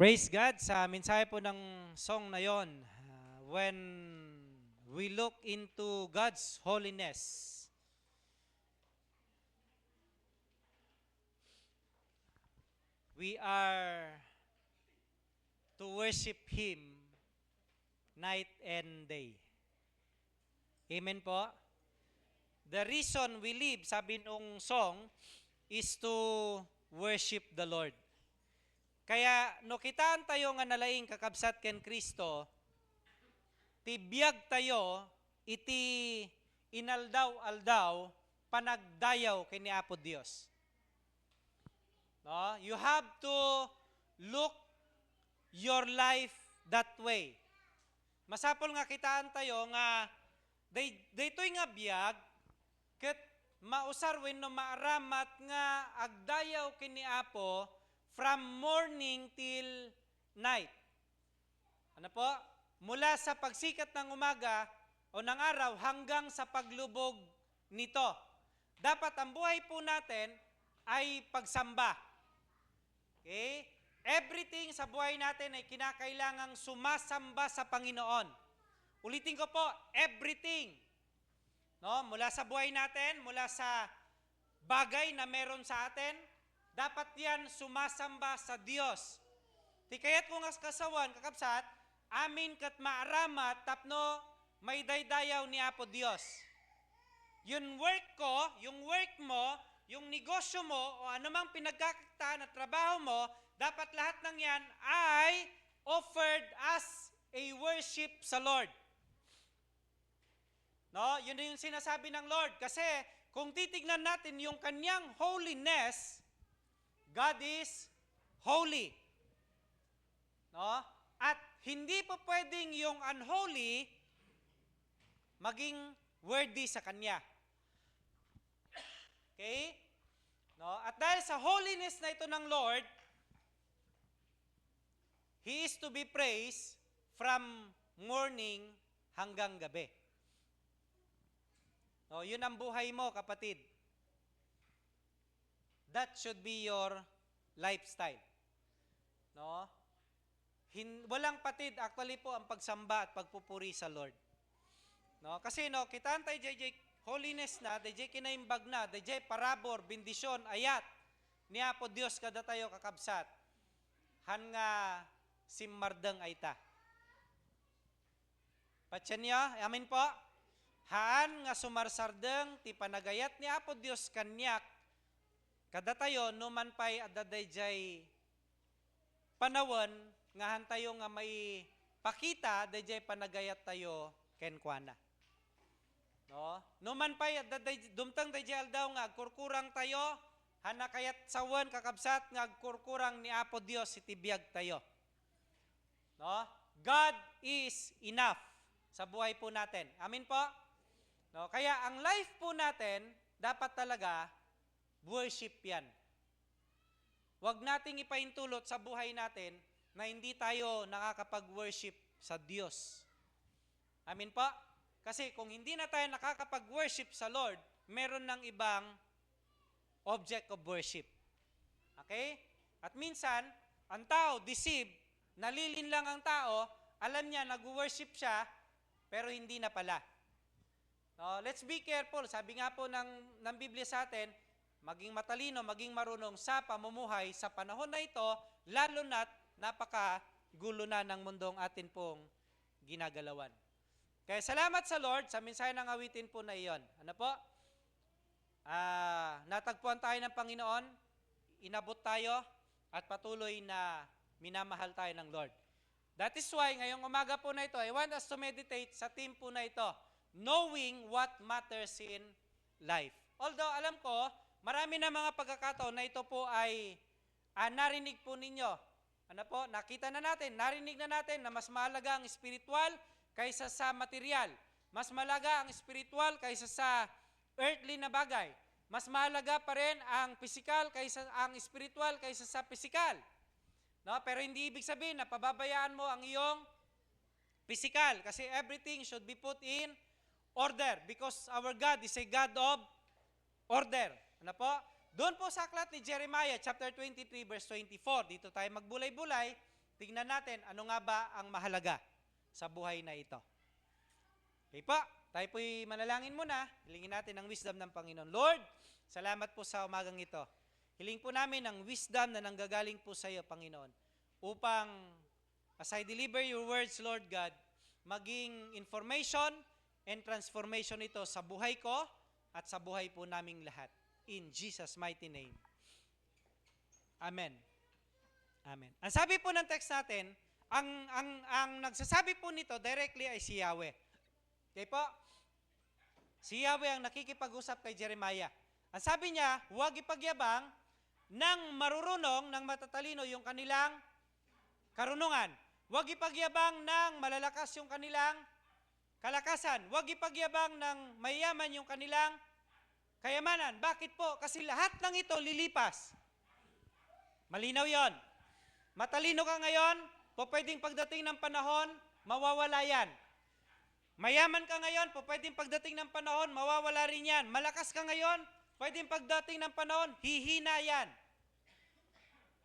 Praise God sa mensahe po ng song na yon. When we look into God's holiness, we are to worship Him night and day. Amen po? The reason we live, sabi nung song, is to worship the Lord. Kaya no kitaan tayo nga nalaing kakabsat ken Kristo, tibiyag tayo iti inaldaw-aldaw panagdayaw kini Apo Dios. No? You have to look your life that way. Masapol nga kitaan tayo nga daytoy nga biyag ket mausar wenno maaramat nga agdayaw kini Apo from morning till night. Ano po? Mula sa pagsikat ng umaga o ng araw hanggang sa paglubog nito. Dapat ang buhay po natin ay pagsamba. Okay? Everything sa buhay natin ay kinakailangang sumasamba sa Panginoon. Ulitin ko po, everything. No, mula sa buhay natin, mula sa bagay na meron sa atin, dapat yan sumasamba sa Diyos. Ti kayat ko nga kasawan, kakabsat, amin kat maaramat tapno may daydayaw ni Apo Diyos. Yung work ko, yung work mo, yung negosyo mo, o anumang pinagkakakitaan at trabaho mo, dapat lahat ng yan ay offered as a worship sa Lord. No, yun yung sinasabi ng Lord. Kasi kung titignan natin yung kanyang holiness, God is holy. No? At hindi po pwedeng yung unholy maging worthy sa kanya. Okay? No? At dahil sa holiness na ito ng Lord, He is to be praised from morning hanggang gabi. No, yun ang buhay mo, kapatid. That should be your lifestyle. No? Walang patid actually po ang pagsamba at pagpupuri sa Lord. No? Kasi no, kitaan tayo DJ holiness na, DJ kinaimbag na, DJ parabor, bendisyon, ayat. Niya po Dios kada tayo kakabsat. Han nga simmardang ay ta. Patyan niya, amin po. Haan nga sumarsardeng ti panagayat ni Apo Dios kanyak kada tayo numan pay adadayjay panawon nga han tayo nga may pakita dayjay panagayat tayo ken kuana. No? Numan pay addaday dumtang dayjay aldaw nga agkurkurang tayo hana kayat sawen kakabsat nga agkurkurang ni Apo Dios iti biag tayo. No? God is enough sa buhay po natin. Amin po? No, kaya ang life po natin, dapat talaga worship yan. Huwag nating ipaintulot sa buhay natin na hindi tayo nakakapag-worship sa Diyos. Amin po? Kasi kung hindi na tayo nakakapag-worship sa Lord, meron ng ibang object of worship. Okay? At minsan, ang tao, deceived, nalilin lang ang tao, alam niya, nag-worship siya, pero hindi na pala. No, let's be careful. Sabi nga po ng Biblia sa atin, maging matalino, maging marunong sa pamumuhay sa panahon na ito, lalo na't napakagulo na ng mundong atin pong ginagalawan. Kaya salamat sa Lord sa mensahe ng awitin po na iyon. Ano po? Natagpuan tayo ng Panginoon, inabot tayo, at patuloy na minamahal tayo ng Lord. That is why, ngayong umaga po na ito, I want us to meditate sa theme po na ito, knowing what matters in life. Although alam ko, marami na mga pagkakataon na ito po ay narinig po ninyo. Ano po? Nakita na natin, narinig na natin na mas mahalaga ang spiritual kaysa sa material. Mas mahalaga ang spiritual kaysa sa earthly na bagay. Mas mahalaga pa rin ang physical kaysa ang spiritual kaysa sa physical. No? Pero hindi ibig sabihin na pababayaan mo ang iyong physical kasi everything should be put in order because our God is a God of order. Ano po? Doon po sa aklat ni Jeremiah chapter 23 verse 24. Dito tayo magbulay-bulay. tingnan natin ano nga ba ang mahalaga sa buhay na ito. Okay po, tayo po'y manalangin muna. Hilingin natin ang wisdom ng Panginoon. Lord, salamat po sa umagang ito. Hiling po namin ang wisdom na nanggagaling po sa iyo, Panginoon, upang as I deliver your words, Lord God, maging information and transformation ito sa buhay ko at sa buhay po naming lahat. In Jesus' mighty name. Amen. Amen. Ang sabi po ng text natin, ang nagsasabi po nito directly ay si Yahweh. Okay po? Si Yahweh ang nakikipag-usap kay Jeremiah. Ang sabi niya, huwag ipagyabang ng marurunong, ng matatalino yung kanilang karunungan. Huwag ipagyabang ng malalakas yung kanilang kalakasan. Huwag ipagyabang ng mayaman yung kanilang kayamanan. Bakit po? Kasi lahat ng ito lilipas. Malinaw yon. Matalino ka ngayon, pwedeng pagdating ng panahon, mawawala yan. Mayaman ka ngayon, pwedeng pagdating ng panahon, mawawala rin yan. Malakas ka ngayon, pwedeng pagdating ng panahon, hihina yan.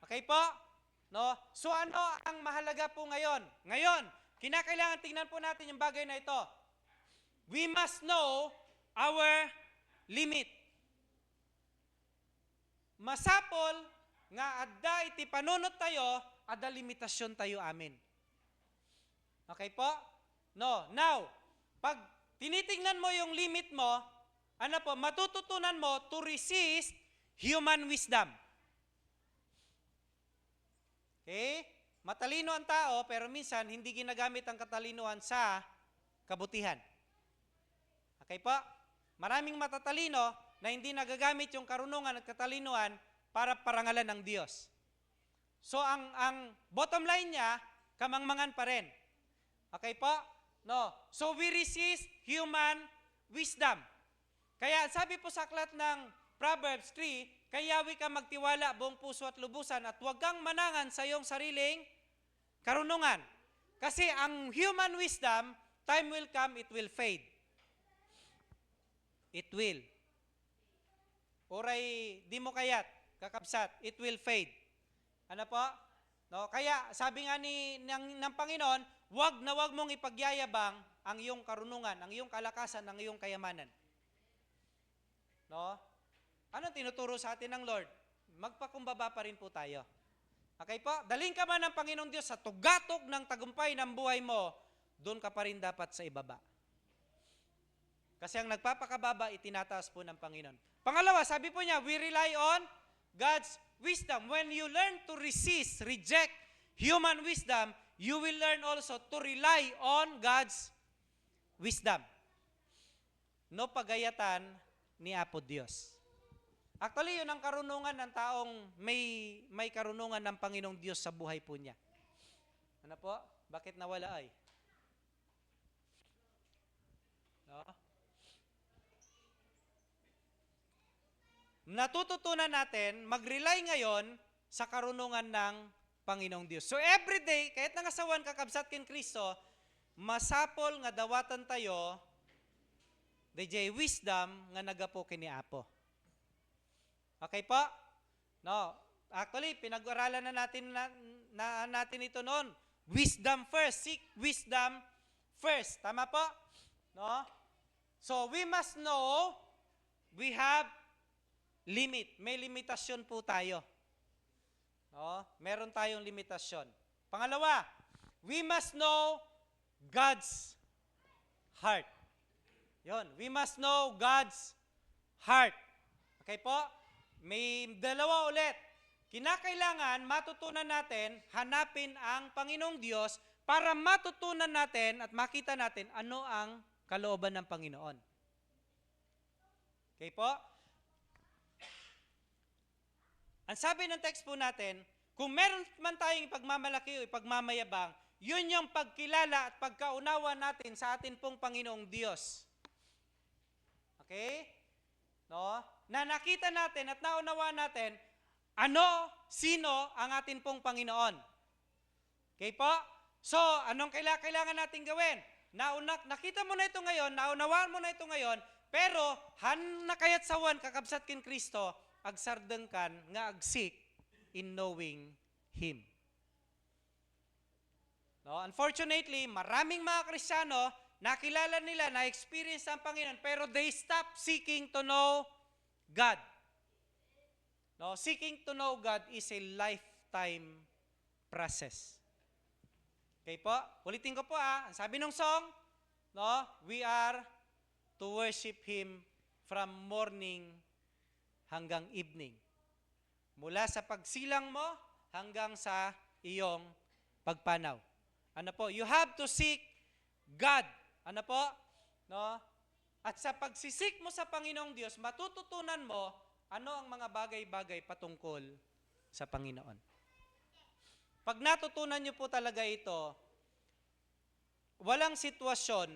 Okay po? No? So ano ang mahalaga po ngayon? Ngayon, kinakailangan tingnan po natin yung bagay na ito. We must know our limit. Masapol nga adda iti panunot tayo, adda limitasyon tayo amin. Okay po? No. Now, pag tinitingnan mo yung limit mo, ano po, matututunan mo to resist human wisdom. Okay? Matalino ang tao, pero minsan hindi ginagamit ang katalinuhan sa kabutihan. Okay po? Maraming matatalino na hindi nagagamit yung karunungan at katalinuhan para parangalan ng Diyos. So ang bottom line niya, kamangmangan pa rin. Okay po? No. So we resist human wisdom. Kaya sabi po sa aklat ng Proverbs 3, kay Yahweh ka magtiwala buong puso at lubusan at huwag kang manangan sa iyong sariling karunungan. Kasi ang human wisdom, time will come, it will fade. It will. Oray, di mo kayat, kakabsat, it will fade. Ano po? No, kaya sabi nga ng Panginoon, wag mong ipagyayabang ang iyong karunungan, ang iyong kalakasan, ang iyong kayamanan. No? Anong tinuturo sa atin ng Lord? Magpakumbaba pa rin po tayo. Okay po? Daling ka man ng Panginoong Diyos sa tugatok ng tagumpay ng buhay mo, doon ka pa rin dapat sa ibaba. Kasi ang nagpapakababa, itinataas po ng Panginoon. Pangalawa, sabi po niya, we rely on God's wisdom. When you learn to resist, reject human wisdom, you will learn also to rely on God's wisdom. No pagayatan ni Apo Diyos. Actually, yun ang karunungan ng taong may karunungan ng Panginoong Diyos sa buhay po niya. Ano po? Bakit nawala ay? No? Natututunan natin, mag-rely ngayon sa karunungan ng Panginoong Diyos. So every day, kahit nangasawan kakabsat kin Kristo, masapol nga dawatan tayo, DJ wisdom nga nagapo kini Apo. Okay po? No. Actually, pinag-aralan na natin ito noon. Wisdom first. Seek wisdom first. Tama po? No? So, we must know we have limit. May limitasyon po tayo. No? Meron tayong limitasyon. Pangalawa, we must know God's heart. Yon, we must know God's heart. Okay po? May dalawa ulit. Kinakailangan matutunan natin, hanapin ang Panginoong Diyos para matutunan natin at makita natin ano ang kalooban ng Panginoon. Okay po? Ang sabi ng text po natin, kung meron man tayong ipagmamalaki o ipagmamayabang, yun yung pagkilala at pagkaunawa natin sa atin pong Panginoong Diyos. Okay? No? Na nakita natin at naunawa natin sino ang atin pong Panginoon. Okay po? So, anong kailangan natin gawin? Nakita mo na ito ngayon, naunawaan mo na ito ngayon, pero nakayat sawan kakabsat kin Kristo, agsardeng kan nga agsik in knowing Him. No, unfortunately, maraming mga Kristiyano, nakilala nila, na-experience ang Panginoon, pero they stop seeking to know God. No, seeking to know God is a lifetime process. Okay po? Ulitin ko po Ang sabi ng song, no, we are to worship Him from morning hanggang evening. Mula sa pagsilang mo hanggang sa iyong pagpanaw. Ano po? You have to seek God. Ano po? No? At sa pagsisik mo sa Panginoong Diyos, matututunan mo ano ang mga bagay-bagay patungkol sa Panginoon. Pag natutunan niyo po talaga ito, walang sitwasyon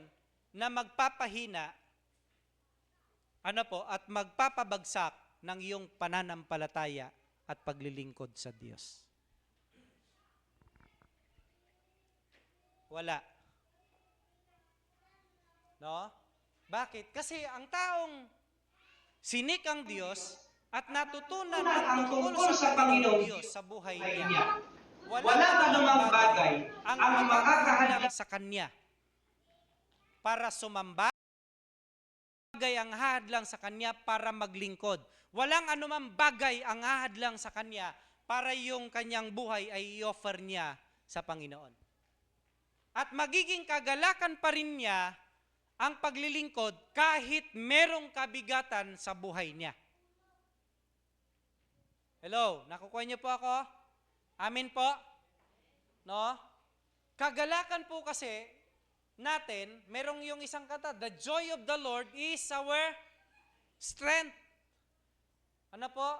na magpapahina at magpapabagsak ng iyong pananampalataya at paglilingkod sa Diyos. Wala. No? Bakit? Kasi ang taong sinik ang Diyos at natutunan ang tungkol sa Panginoong Diyos sa buhay niya, walang anumang bagay ang makakahadlang sa Kanya para sumamba, bagay ang hahadlang sa Kanya para maglingkod. Walang anumang bagay ang hahadlang sa Kanya para yung Kanyang buhay ay i-offer niya sa Panginoon. At magiging kagalakan pa rin niya ang paglilingkod kahit merong kabigatan sa buhay niya. Hello, nakukuha niyo po ako? Amin po? No? Kagalakan po kasi natin, merong yung isang kata, the joy of the Lord is our strength. Ano po?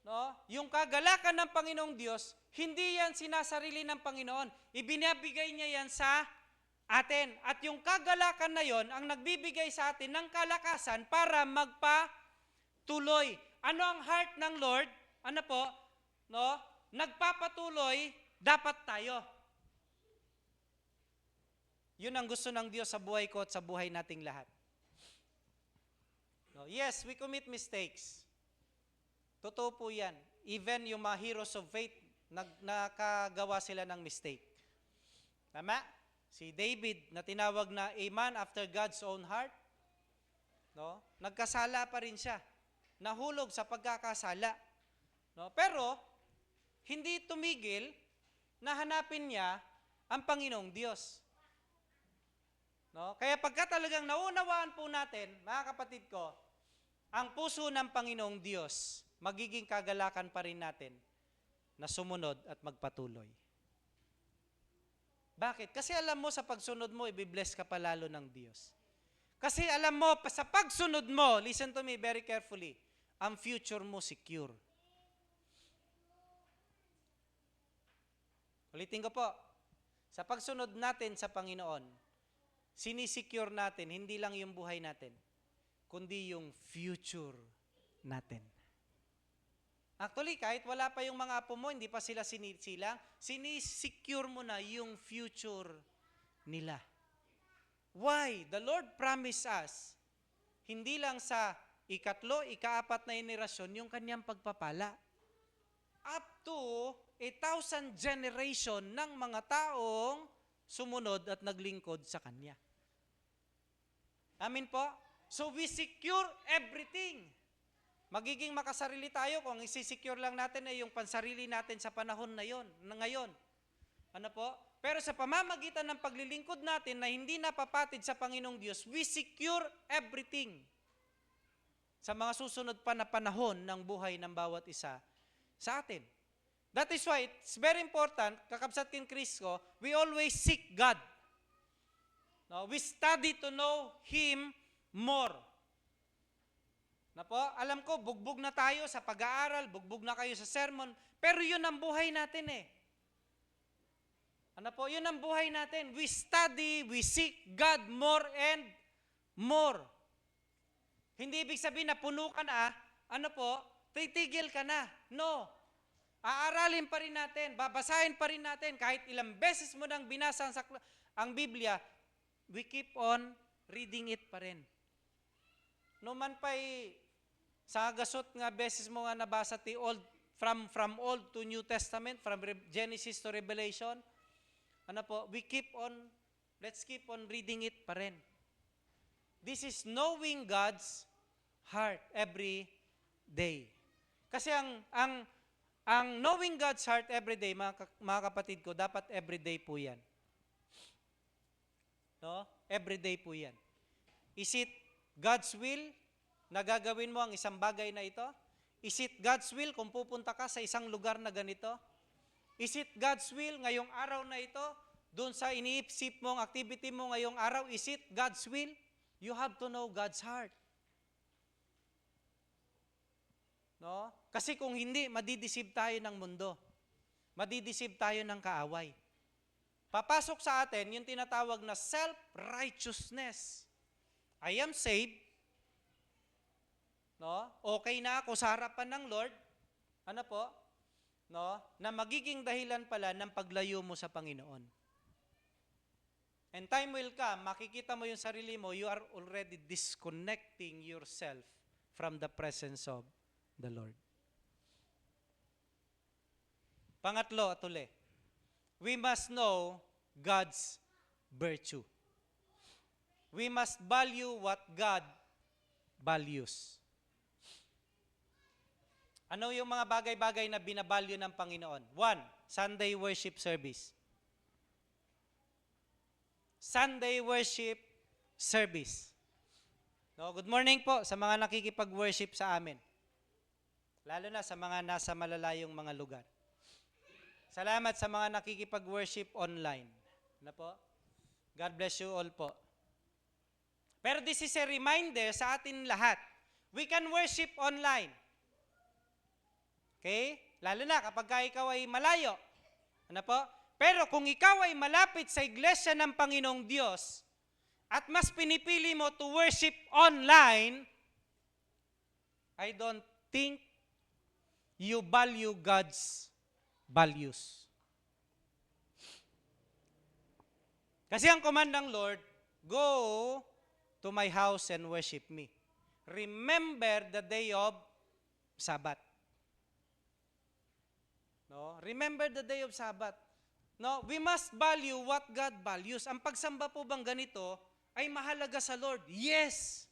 No? Yung kagalakan ng Panginoong Diyos, hindi yan sinasarili ng Panginoon. Ibinabigay niya yan sa atin. At yung kagalakan na yon ang nagbibigay sa atin ng kalakasan para magpatuloy. Ano ang heart ng Lord? Ano po? No? Nagpapatuloy, dapat tayo. Yun ang gusto ng Diyos sa buhay ko at sa buhay nating lahat. No? Yes, we commit mistakes. Totoo po yan. Even yung mga heroes of faith, nakagawa sila ng mistake. Tama? Si David, na tinawag na a man after God's own heart, no? Nagkasala pa rin siya. Nahulog sa pagkakasala. No? Pero, hindi tumigil na hanapin niya ang Panginoong Diyos. No? Kaya pagka talagang naunawaan po natin, mga kapatid ko, ang puso ng Panginoong Diyos, magiging kagalakan pa rin natin na sumunod at magpatuloy. Bakit? Kasi alam mo sa pagsunod mo, ibibless ka palalo ng Diyos. Kasi alam mo, sa pagsunod mo, listen to me very carefully, ang future mo secure. Ulitin ko po, sa pagsunod natin sa Panginoon, sinisecure natin, hindi lang yung buhay natin, kundi yung future natin. Actually, kahit wala pa yung mga apo mo, hindi pa sila sinisilang, sinisecure mo na yung future nila. Why? The Lord promised us, hindi lang sa ikatlo, ikaapat na henerasyon, yung kanyang pagpapala. Up to 1,000 generation ng mga taong sumunod at naglingkod sa Kanya. Amin po? So we secure everything. Magiging makasarili tayo kung isi-secure lang natin ay yung pansarili natin sa panahon na yon, na ngayon. Ano po? Pero sa pamamagitan ng paglilingkod natin na hindi napapatid sa Panginoong Diyos, we secure everything sa mga susunod pa na panahon ng buhay ng bawat isa sa atin. That is why it's very important, kakabsat kin Kristo, we always seek God. No, we study to know Him more. Na po, alam ko, bugbog na tayo sa pag-aaral, bugbog na kayo sa sermon, pero yun ang buhay natin eh. Ano po, yun ang buhay natin. We study, we seek God more and more. Hindi ibig sabihin na puno ka na, ano po, titigil ka na. No. Aaralin pa rin natin, babasahin pa rin natin, kahit ilang beses mo nang binasa ang Biblia, we keep on reading it pa rin. No man pa'y sa gasot nga beses mo nga nabasa from Old to New Testament, from Genesis to Revelation, ano po, let's keep on reading it pa rin. This is knowing God's heart every day. Kasi ang knowing God's heart every day, mga kapatid ko, dapat everyday po yan. No? Everyday po yan. Is it God's will na gagawin mo ang isang bagay na ito? Is it God's will kung pupunta ka sa isang lugar na ganito? Is it God's will ngayong araw na ito, doon sa iniisip mong activity mo ngayong araw, is it God's will? You have to know God's heart. No? Kasi kung hindi, madideceive tayo ng mundo. Madideceive tayo ng kaaway. Papasok sa atin yung tinatawag na self-righteousness. I am saved. No? Okay na ako sa harapan ng Lord. Ano po? No? Na magiging dahilan pala ng paglayo mo sa Panginoon. And time will come, makikita mo yung sarili mo, you are already disconnecting yourself from the presence of the Lord. Pangatlo at uli, we must know God's virtue. We must value what God values. Ano yung mga bagay-bagay na binabalyo ng Panginoon? 1, Sunday worship service. Sunday worship service. No, good morning po sa mga nakikipag-worship sa amin. Lalo na sa mga nasa malalayong mga lugar. Salamat sa mga nakikipag-worship online. Ano po? God bless you all po. Pero this is a reminder sa atin lahat. We can worship online. Okay? Lalo na kapag ikaw ay malayo. Ano po? Pero kung ikaw ay malapit sa iglesia ng Panginoong Diyos at mas pinipili mo to worship online, I don't think you value God's values. Kasi ang command ng Lord, go to my house and worship me. Remember the day of Sabbath. No? Remember the day of Sabbath. No, we must value what God values. Ang pagsamba po bang ganito ay mahalaga sa Lord? Yes.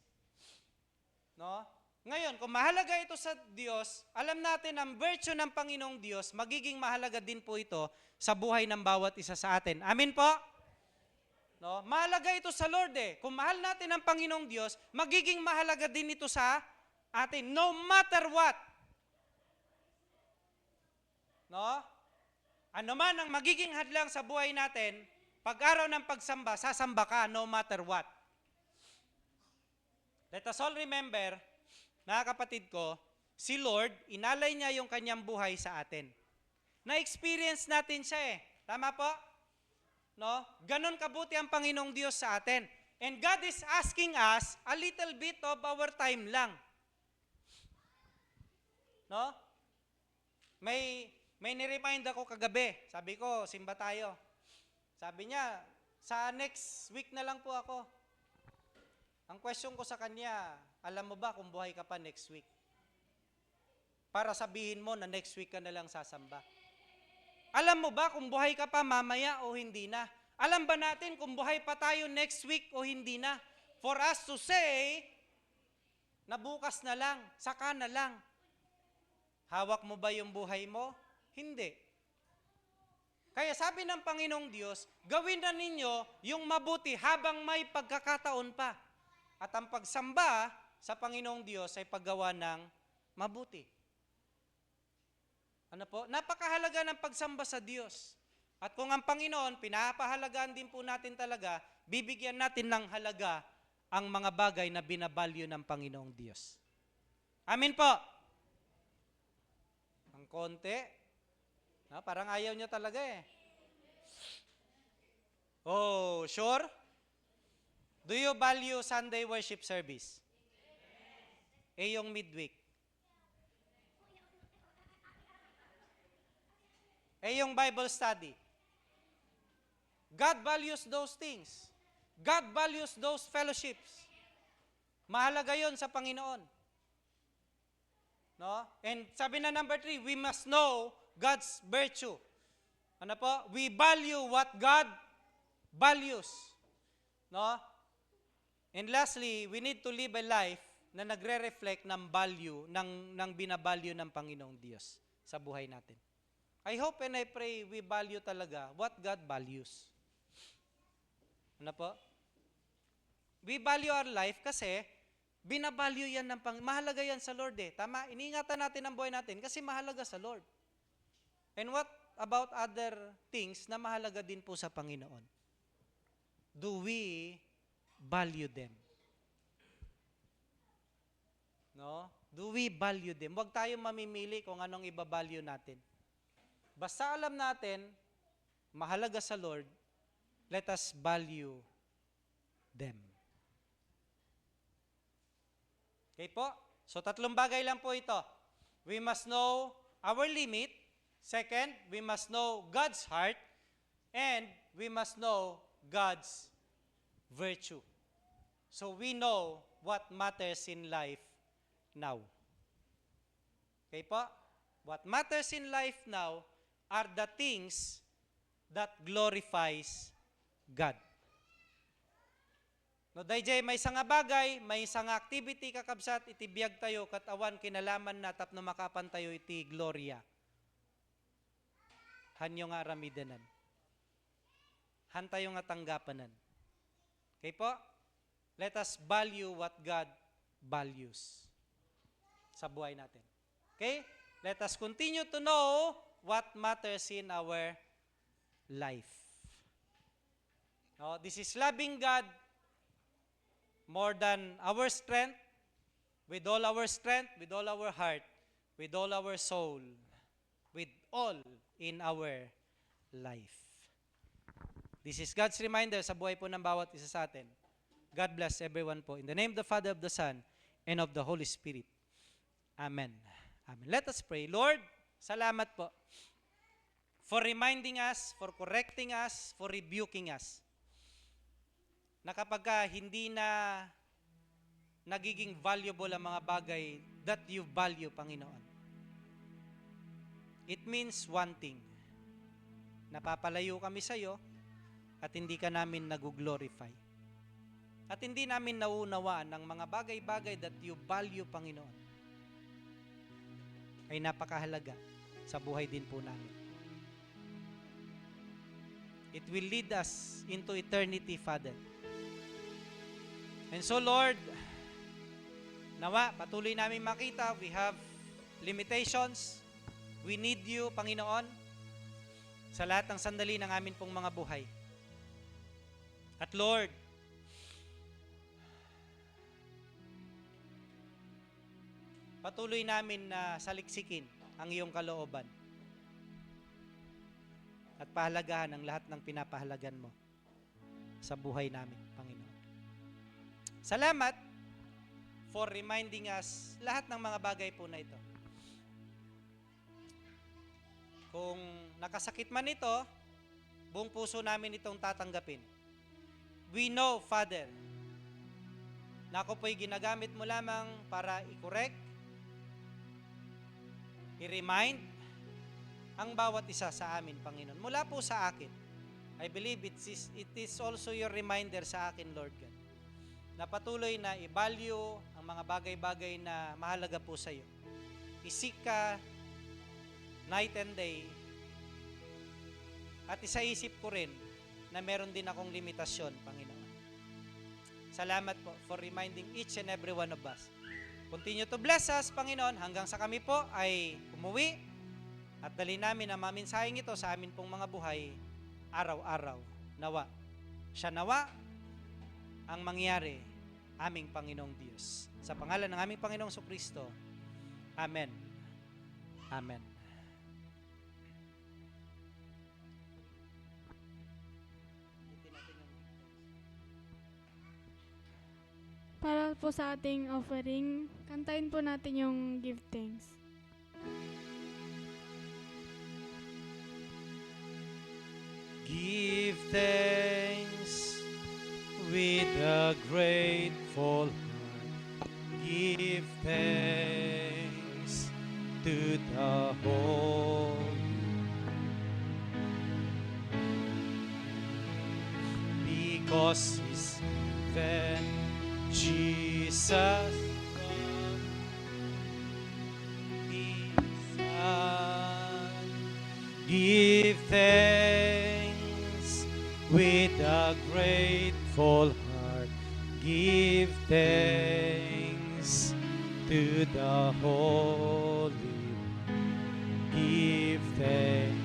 No? Ngayon, kung mahalaga ito sa Diyos, alam natin ang virtue ng Panginoong Diyos, magiging mahalaga din po ito sa buhay ng bawat isa sa atin. Amin po? No? Mahalaga ito sa Lord eh. Kung mahal natin ang Panginoong Diyos, magiging mahalaga din ito sa atin. No matter what. No? Ano man ang magiging hadlang sa buhay natin, pag-araw ng pagsamba, sasamba ka no matter what. Let us all remember, mga kapatid ko, si Lord, inalay niya yung kanyang buhay sa atin. Na-experience natin siya eh. Tama po? No? Ganon kabuti ang Panginoong Diyos sa atin. And God is asking us a little bit of our time lang. No? May ni-remind ako kagabi. Sabi ko, simba tayo. Sabi niya, sa next week na lang po ako. Ang question ko sa kanya, alam mo ba kung buhay ka pa next week? Para sabihin mo na next week ka na lang sasamba. Alam mo ba kung buhay ka pa mamaya o hindi na? Alam ba natin kung buhay pa tayo next week o hindi na? For us to say, na bukas na lang, saka na lang. Hawak mo ba yung buhay mo? Hindi. Kaya sabi ng Panginoong Diyos, gawin na ninyo yung mabuti habang may pagkakataon pa. At ang pagsamba sa Panginoong Diyos ay paggawa ng mabuti. Ano po? Napakahalaga ng pagsamba sa Diyos. At kung ang Panginoon, pinapahalagaan din po natin talaga, bibigyan natin ng halaga ang mga bagay na binabalyo ng Panginoong Diyos. Amin po. Ang konti. No, parang ayaw niya talaga eh. Oh, sure? Do you value Sunday worship service? Eh yung midweek? Eh yung Bible study? God values those things. God values those fellowships. Mahalaga yon sa Panginoon. No? And sabi na number 3, we must know God's virtue. Ano po? We value what God values. No? And lastly, we need to live a life na nagre-reflect ng value, ng binavalue ng Panginoong Diyos sa buhay natin. I hope and I pray we value talaga what God values. Ano po? We value our life kasi binavalue yan ng Panginoon. Mahalaga yan sa Lord eh. Tama? Iniingatan natin ang buhay natin kasi mahalaga sa Lord. And what about other things na mahalaga din po sa Panginoon? Do we value them? No? Do we value them? Huwag tayong mamimili kung anong iba-value natin. Basta alam natin, mahalaga sa Lord, let us value them. Okay po? So, 3 bagay lang po ito. We must know our limit. Second, we must know God's heart. And we must know God's virtue. So, we know what matters in life now. Okay po? What matters in life now are the things that glorifies God. No, dayjay may isang bagay, may isang activity kakabsat, iti biyag tayo, katawan kinalaman na tapno makapan tayo iti gloria. Hanyo nga ramidanan. Han tayo nga tanggapanan. Okay po? Let us value what God values sa buhay natin. Okay? Let us continue to know what matters in our life. No, this is loving God more than our strength, with all our strength, with all our heart, with all our soul, with all in our life. This is God's reminder sa buhay po ng bawat isa sa atin. God bless everyone po. In the name of the Father, of the Son, and of the Holy Spirit. Amen. Amen. Let us pray. Lord, salamat po for reminding us, for correcting us, for rebuking us. Na kapag hindi na nagiging valuable ang mga bagay that you value, Panginoon. It means one thing. Napapalayo kami sa iyo at hindi ka namin nag-glorify. At hindi namin nauunawaan ng mga bagay-bagay that you value, Panginoon, ay napakahalaga sa buhay din po namin. It will lead us into eternity, Father. And so, Lord, nawa, patuloy namin makita, we have limitations. We need you, Panginoon, sa lahat ng sandali ng amin pong mga buhay. At Lord, patuloy namin na saliksikin ang iyong kalooban at pahalagahan ang lahat ng pinapahalagan mo sa buhay namin, Panginoon. Salamat for reminding us lahat ng mga bagay po na ito. Kung nakasakit man ito, buong puso namin itong tatanggapin. We know, Father, na ako po'y ginagamit mo lamang para i-correct, i-remind ang bawat isa sa amin, Panginoon. Mula po sa akin, I believe it is also your reminder sa akin, Lord God, na patuloy na i-value ang mga bagay-bagay na mahalaga po sa iyo. Isik ka night and day. At isaisip ko rin na meron din akong limitasyon, Panginoon. Salamat po for reminding each and every one of us. Continue to bless us, Panginoon, hanggang sa kami po ay umuwi at dali namin ang maminsahing ito sa amin pong mga buhay araw-araw. Nawa. Siya nawa ang mangyari aming Panginoong Diyos. Sa pangalan ng aming Panginoong Kristo. Amen. Amen. Para po sa ating offering, kantahin po natin yung give thanks. Give thanks with a grateful heart. Give thanks to the Holy. because He's given Jesus His Son. Give thanks with a grateful heart. Give thanks to the Holy. Give thanks.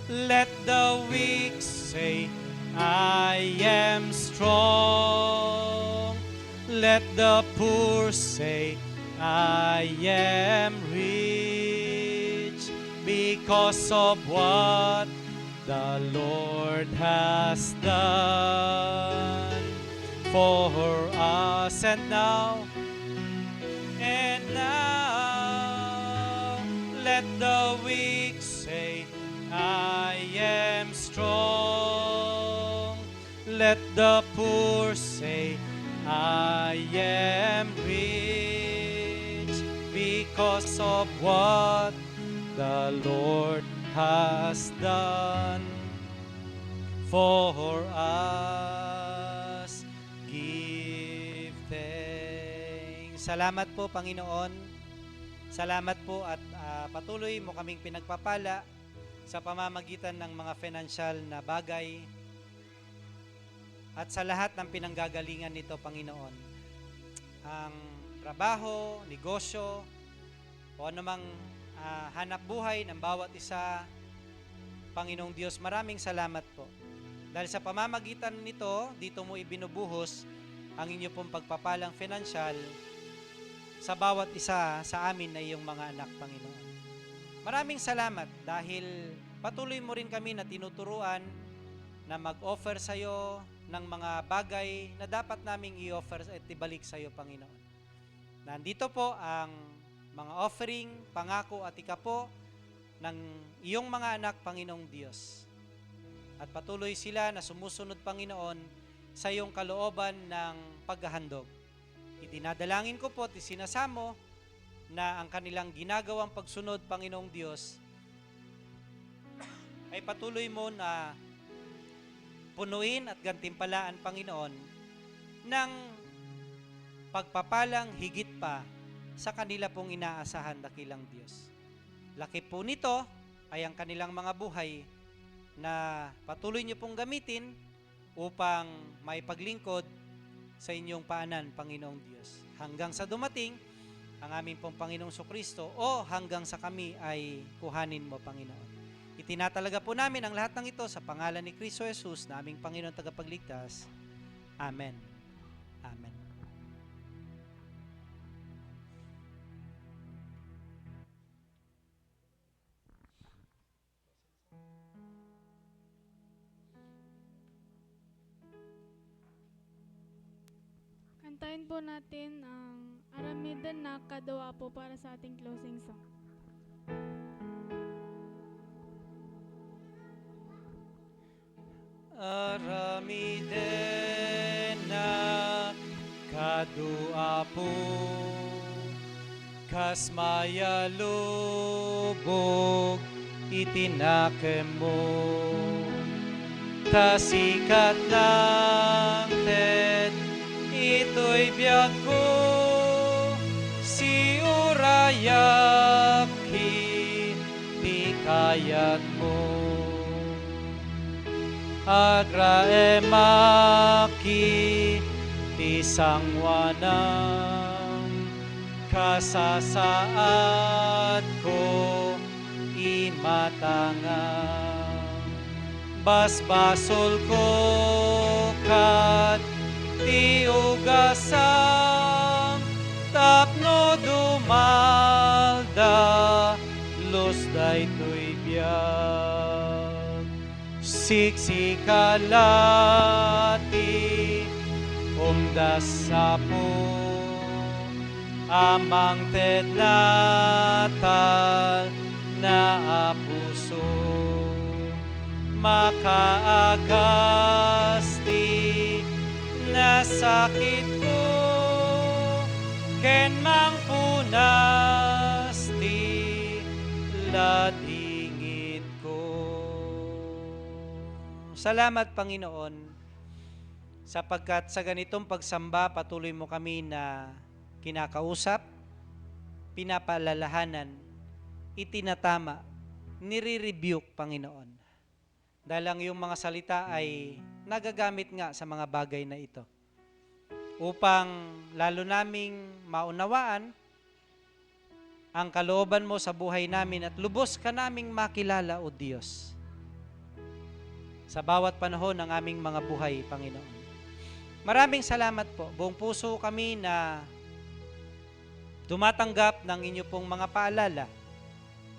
Let the weak say, I am strong. Let the poor say, I am rich because of what the Lord has done for us. And now, let the weak say, I am strong. Let the poor say, I am rich because of what the Lord has done for us. Give thanks. Salamat po, Panginoon. Salamat po at patuloy mo kaming pinagpapala sa pamamagitan ng mga financial na bagay at sa lahat ng pinanggagalingan nito, Panginoon. Ang trabaho, negosyo, o anumang hanap buhay ng bawat isa, Panginoong Diyos, maraming salamat po. Dahil sa pamamagitan nito, dito mo ibinubuhos ang inyo pong pagpapalang financial sa bawat isa sa amin na iyong mga anak, Panginoon. Maraming salamat dahil patuloy mo rin kami na tinuturuan na mag-offer sa iyo ng mga bagay na dapat naming i-offer at ibalik sa iyo, Panginoon. Nandito po ang mga offering, pangako at ikapo ng iyong mga anak, Panginoong Diyos. At patuloy sila na sumusunod, Panginoon, sa iyong kalooban ng paghahandog. Itinadalangin ko po at isinasamo na ang kanilang ginagawang pagsunod, Panginoong Diyos, ay patuloy mo na punuin at gantimpalaan, Panginoon, ng pagpapalang higit pa sa kanila pong inaasahan, dakilang Diyos. Laki po nito ay ang kanilang mga buhay na patuloy niyo pong gamitin upang maipaglingkod sa inyong paanan, Panginoong Diyos. Hanggang sa dumating ang aming pong Panginoong Sokristo o hanggang sa kami ay kuhanin mo, Panginoon. Itinatalaga po namin ang lahat ng ito sa pangalan ni Kristo Jesus na aming Panginoon tagapagligtas. Amen. Amen. Kantahin po natin ang Aramidan na Kadawa po para sa ating closing song. Aramiden na kadua po kasmaya lubog itinakem mo tasikat ng ted ito'y biyag ko si urayak hindi kayat mo agra emaki tisangwanang kasasaad ko imatangang basbasol ko kat tiugasang tapno dumalda los daytoy biyag siksikalati umdas sapo amang tednatal na apuso makaagasti sakit ko, ken mang punas ti ladingit ko. Salamat, Panginoon, sapagkat sa ganitong pagsamba patuloy mo kami na kinakausap, pinapaalalahanan, itinatama, nire-rebuke, Panginoon. Dahil ang iyong mga salita ay nagagamit nga sa mga bagay na ito upang lalo naming maunawaan ang kalooban mo sa buhay namin at lubos ka naming makilala, O Diyos, sa bawat panahon ng aming mga buhay, Panginoon. Maraming salamat po. Buong puso kami na tumatanggap ng inyo pong mga paalala,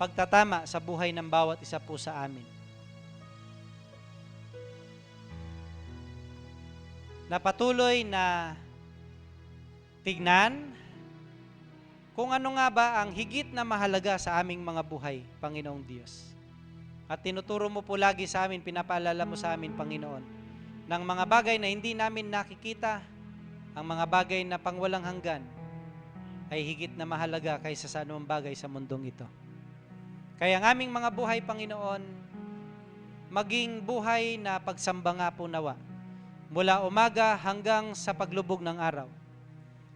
pagtatama sa buhay ng bawat isa po sa amin. Na patuloy na tignan kung ano nga ba ang higit na mahalaga sa aming mga buhay, Panginoong Diyos. At tinuturo mo po lagi sa amin, pinapaalala mo sa amin, Panginoon, ng mga bagay na hindi namin nakikita, ang mga bagay na pangwalang hanggan, ay higit na mahalaga kaysa sa anumang bagay sa mundong ito. Kaya ang aming mga buhay, Panginoon, maging buhay na pagsamba nga po nawa, mula umaga hanggang sa paglubog ng araw,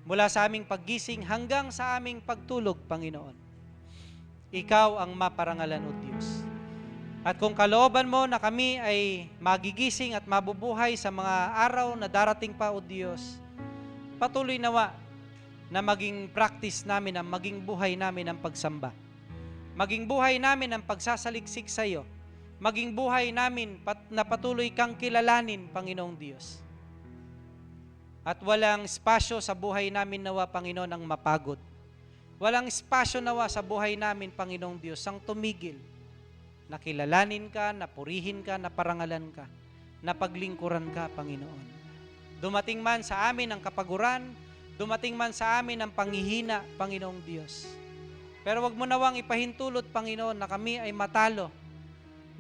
mula sa aming paggising hanggang sa aming pagtulog, Panginoon. Ikaw ang maparangalan, O Diyos. At kung kalooban mo na kami ay magigising at mabubuhay sa mga araw na darating pa, O Diyos, patuloy nawa na maging practice namin, ang maging buhay namin ang pagsamba. Maging buhay namin ang pagsasaliksik sa iyo. Maging buhay namin na patuloy kang kilalanin, Panginoong Diyos. At walang espasyo sa buhay namin nawa, Panginoon, ang mapagod. Walang espasyo nawa sa buhay namin, Panginoong Diyos, ang tumigil. Na kilalanin ka, na purihin ka, na parangalan ka, na paglingkuran ka, Panginoon. Dumating man sa amin ang kapaguran, dumating man sa amin ang panghihina, Panginoong Diyos. Pero wag mo nawang ipahintulot, Panginoon, na kami ay matalo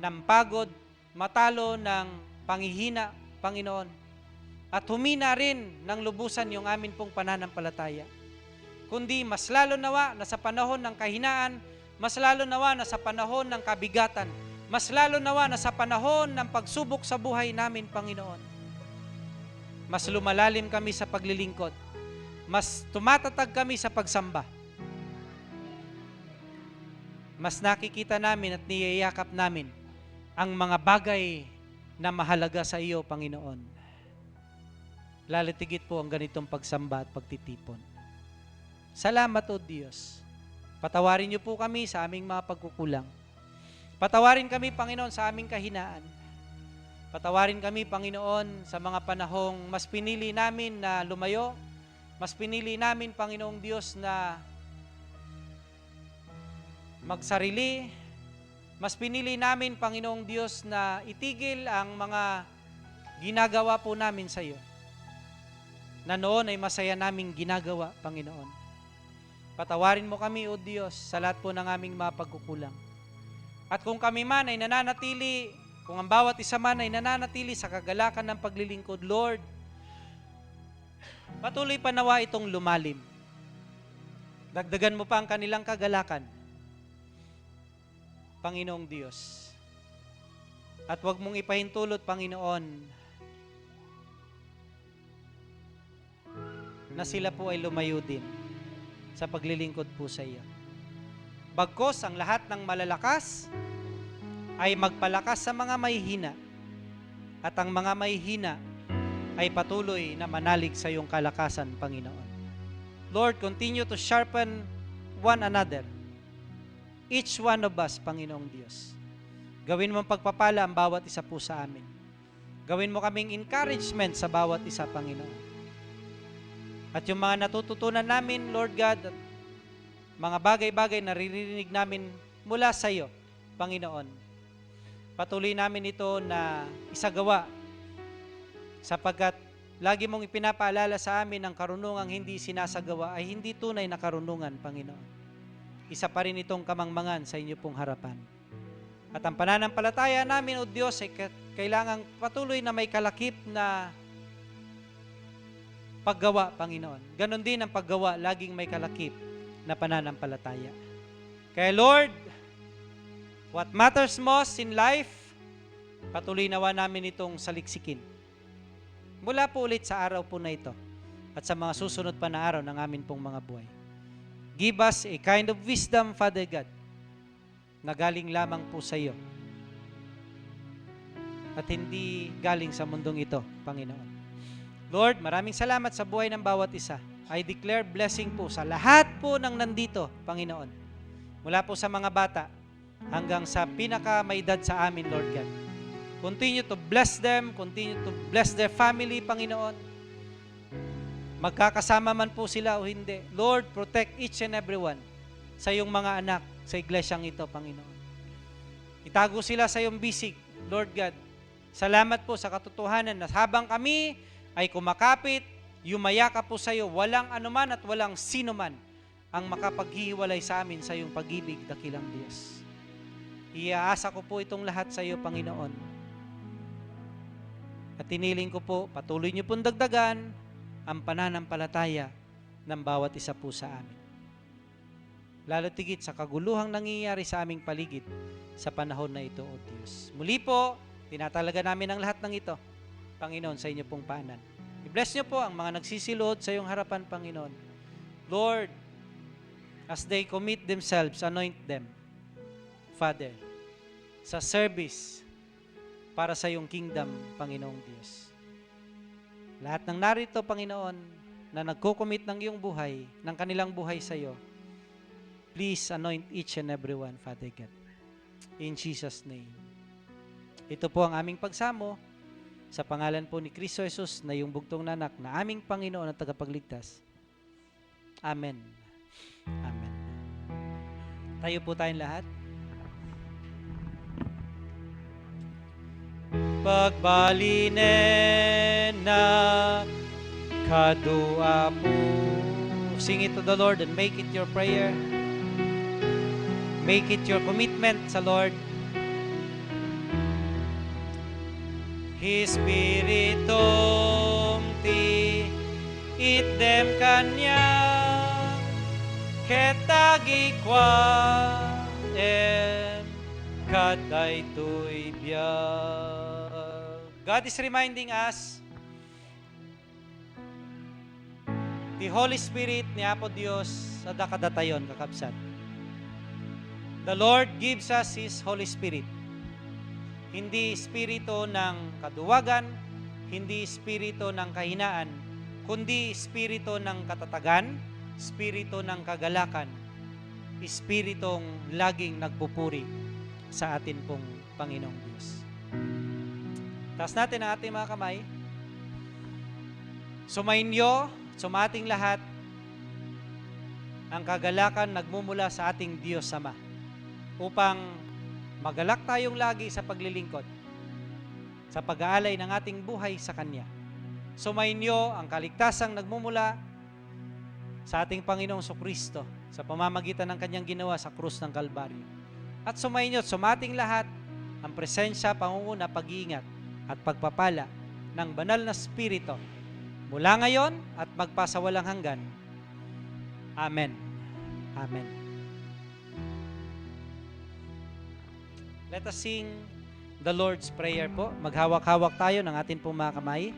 ng pagod, matalo ng panghihina, Panginoon, at humina rin ng lubusan yung amin pong pananampalataya. Kundi mas lalo nawa na sa panahon ng kahinaan, mas lalo nawa na sa panahon ng kabigatan, mas lalo nawa na sa panahon ng pagsubok sa buhay namin, Panginoon, mas lumalalim kami sa paglilingkod, mas tumatatag kami sa pagsamba, mas nakikita namin at niyayakap namin ang mga bagay na mahalaga sa iyo, Panginoon. Lalitigit po ang ganitong pagsamba at pagtitipon. Salamat, O Diyos. Patawarin niyo po kami sa aming mga pagkukulang. Patawarin kami, Panginoon, sa aming kahinaan. Patawarin kami, Panginoon, sa mga panahong mas pinili namin na lumayo, mas pinili namin, Panginoong Diyos, na magsarili, mas pinili namin, Panginoong Diyos, na itigil ang mga ginagawa po namin sa iyo, na noon ay masaya naming ginagawa, Panginoon. Patawarin mo kami, O Diyos, sa lahat po ng aming mga pagkukulang. At kung kami man ay nananatili, kung ang bawat isa man ay nananatili sa kagalakan ng paglilingkod, Lord, patuloy pa nawa itong lumalim. Dagdagan mo pa ang kanilang kagalakan, Panginoong Diyos. At huwag mong ipahintulot, Panginoon, na sila po ay lumayo din sa paglilingkod po sa iyo. Bagkos ang lahat ng malalakas ay magpalakas sa mga mahihina, at ang mga mahihina ay patuloy na manalig sa iyong kalakasan, Panginoon. Lord, continue to sharpen one another, each one of us, Panginoong Diyos. Gawin mo pagpapala ang bawat isa po sa amin. Gawin mo kaming encouragement sa bawat isa, Panginoon. At yung mga natututunan namin, Lord God, at mga bagay-bagay na naririnig namin mula sa iyo, Panginoon, patuloy namin ito na isagawa, sapagkat lagi mong ipinapaalala sa amin ang karunungang hindi sinasagawa ay hindi tunay na karunungan, Panginoon. Isa pa rin itong kamangmangan sa inyo pong harapan. At ang pananampalataya namin, O Diyos, ay kailangang patuloy na may kalakip na paggawa, Panginoon. Ganon din ang paggawa, laging may kalakip na pananampalataya. Kaya Lord, what matters most in life, patuloy nawa namin itong saliksikin. Mula po ulit sa araw po na ito at sa mga susunod pa na araw ng amin pong mga buhay. Give us a kind of wisdom, Father God, na galing lamang po sa iyo at hindi galing sa mundong ito, Panginoon. Lord, maraming salamat sa buhay ng bawat isa. I declare blessing po sa lahat po ng nandito, Panginoon. Mula po sa mga bata hanggang sa pinaka may edad sa amin, Lord God. Continue to bless them, continue to bless their family, Panginoon. Magkakasama man po sila o hindi. Lord, protect each and everyone sa iyong mga anak sa iglesyang ito, Panginoon. Itago sila sa iyong bisig, Lord God. Salamat po sa katotohanan na habang kami ay kumakapit, yumayakap po sa iyo, walang anuman at walang sino man ang makapaghiwalay sa amin sa iyong pag-ibig, dakilang Diyos. Iaasa ko po itong lahat sa iyo, Panginoon. At tiniling ko po, patuloy niyo pong dagdagan ang pananampalataya ng bawat isa po sa amin. Lalo tigit sa kaguluhang nangyayari sa aming paligid sa panahon na ito, O Diyos. Muli po, tinatalaga namin ang lahat ng ito, Panginoon, sa inyo pong paanan. I-bless niyo po ang mga nagsisilod sa iyong harapan, Panginoon. Lord, as they commit themselves, anoint them, Father, sa service para sa iyong kingdom, Panginoong Diyos. Lahat ng narito, Panginoon, na nagko-commit ng iyong buhay, ng kanilang buhay sa iyo, please anoint each and every one, Father God. In Jesus' name. Ito po ang aming pagsamo sa pangalan po ni Kristo Jesus na yung bugtong na anak na aming Panginoon at tagapagligtas. Amen. Amen. Tayo po tayong lahat. Pagbalinen na kadua po. Sing it to the Lord and make it your prayer. Make it your commitment sa Lord. His Spiritum ti itdem kanya ketagi kwa kaday tuy biyag. God is reminding us the Holy Spirit ni Apo Dios sa dakadatayon kakabsat. The Lord gives us His Holy Spirit. Hindi espiritu ng kaduwagan, hindi espiritu ng kahinaan, kundi espiritu ng katatagan, espiritu ng kagalakan, espiritong laging nagpupuri sa atin pong Panginoong Diyos. Taas natin ang ating mga kamay. Sumainyo, sumating lahat, ang kagalakan nagmumula sa ating Diyos Ama upang magalak tayong lagi sa paglilingkod, sa pag-aalay ng ating buhay sa Kanya. Sumainyo ang kaligtasang nagmumula sa ating Panginoong Kristo sa pamamagitan ng Kanyang ginawa sa krus ng Kalbaryo. At sumainyo at sumating lahat ang presensya, pangunguna, pag-iingat at pagpapala ng banal na Espiritu mula ngayon at magpasawalang hanggan. Amen. Amen. Let us sing the Lord's Prayer po. Maghawak-hawak tayo ng atin pong mga kamay.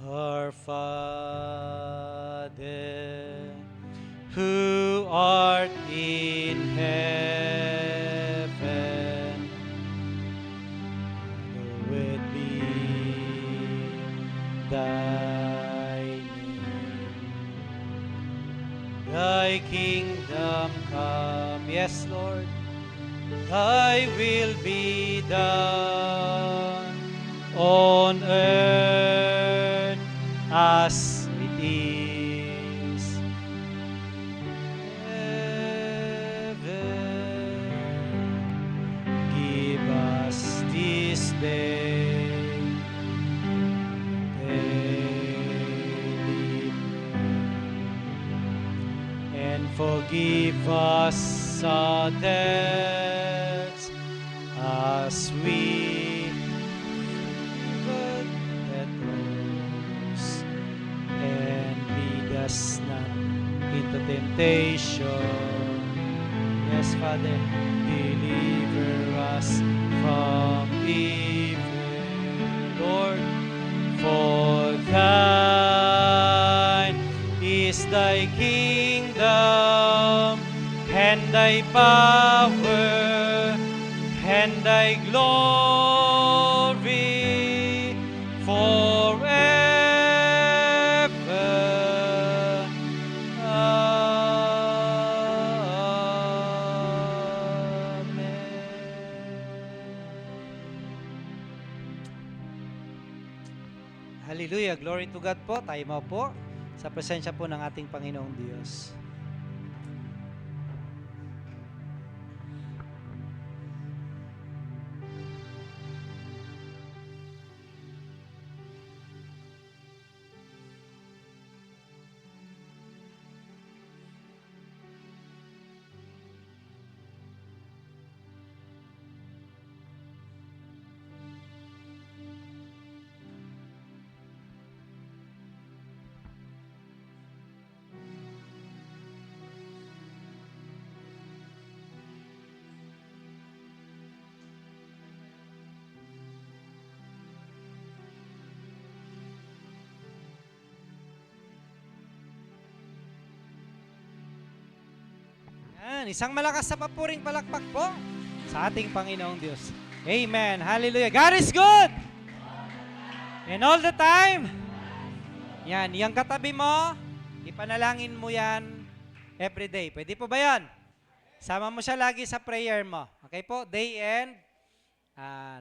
Our Father, who art in heaven, hallowed be thy name. Thy kingdom come, yes, Lord, thy will be done on earth as it is heaven. Give us this day daily and forgive us our debts as we us not into temptation. Yes, Father, deliver us from evil, Lord. For thine is thy kingdom, and thy power, and thy glory forever. Hallelujah. Glory to God po. Tayo mo po sa presensya po ng ating Panginoong Diyos. Yan, isang malakas na papuring palakpak po sa ating Panginoong Diyos. Amen. Hallelujah. God is good. And all the time. Yan, yung katabi mo, ipanalangin mo yan everyday. Pwede po ba yan? Sama mo siya lagi sa prayer mo. Okay po? Day and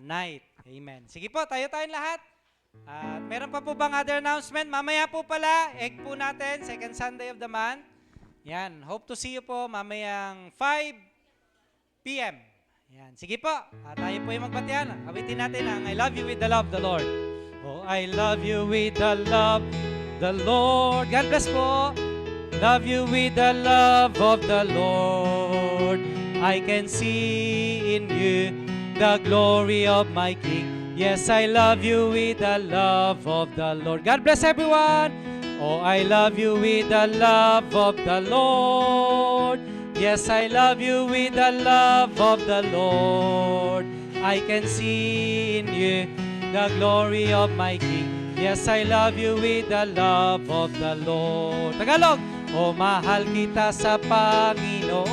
night. Amen. Sige po, tayo-tayong lahat. At meron pa po bang other announcement? Mamaya po pala, egg po natin, second Sunday of the month. Yan, hope to see you po mamayang 5 p.m. Yan, sige po, tayo po yung magbatian. Awitin natin ang I love you with the love of the Lord. Oh, I love you with the love the Lord. God bless po. Love you with the love of the Lord. I can see in you the glory of my King. Yes, I love you with the love of the Lord. God bless everyone. Oh, I love you with the love of the Lord. Yes, I love you with the love of the Lord. I can see in you the glory of my King. Yes, I love you with the love of the Lord. Tagalog. Oh, mahal kita sa Panginoon.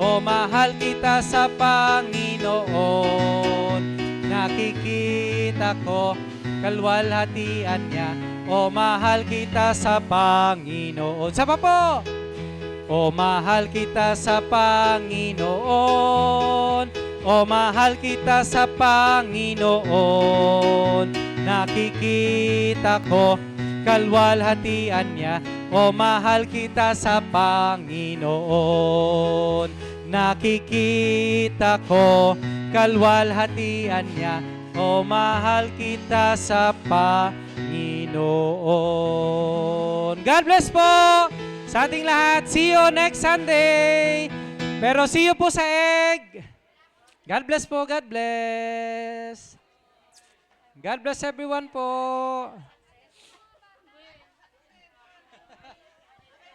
Oh, mahal kita sa Panginoon. Nakikita ko kalwalhatian niya. O mahal kita sa Panginoon. Sama po. O mahal kita sa Panginoon. O mahal kita sa Panginoon. Nakikita ko kalwalhatian niya. O mahal kita sa Panginoon. Nakikita ko kalwalhatian niya. O mahal kita sa Panginoon. God bless po sa ating lahat. See you next Sunday. Pero see you po sa egg. God bless po. God bless. God bless everyone po.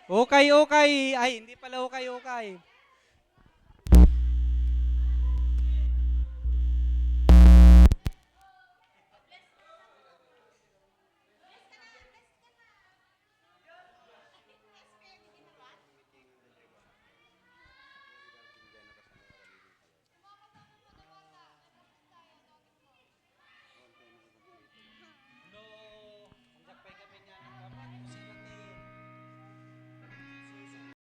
Okay. Ay, hindi pala okay.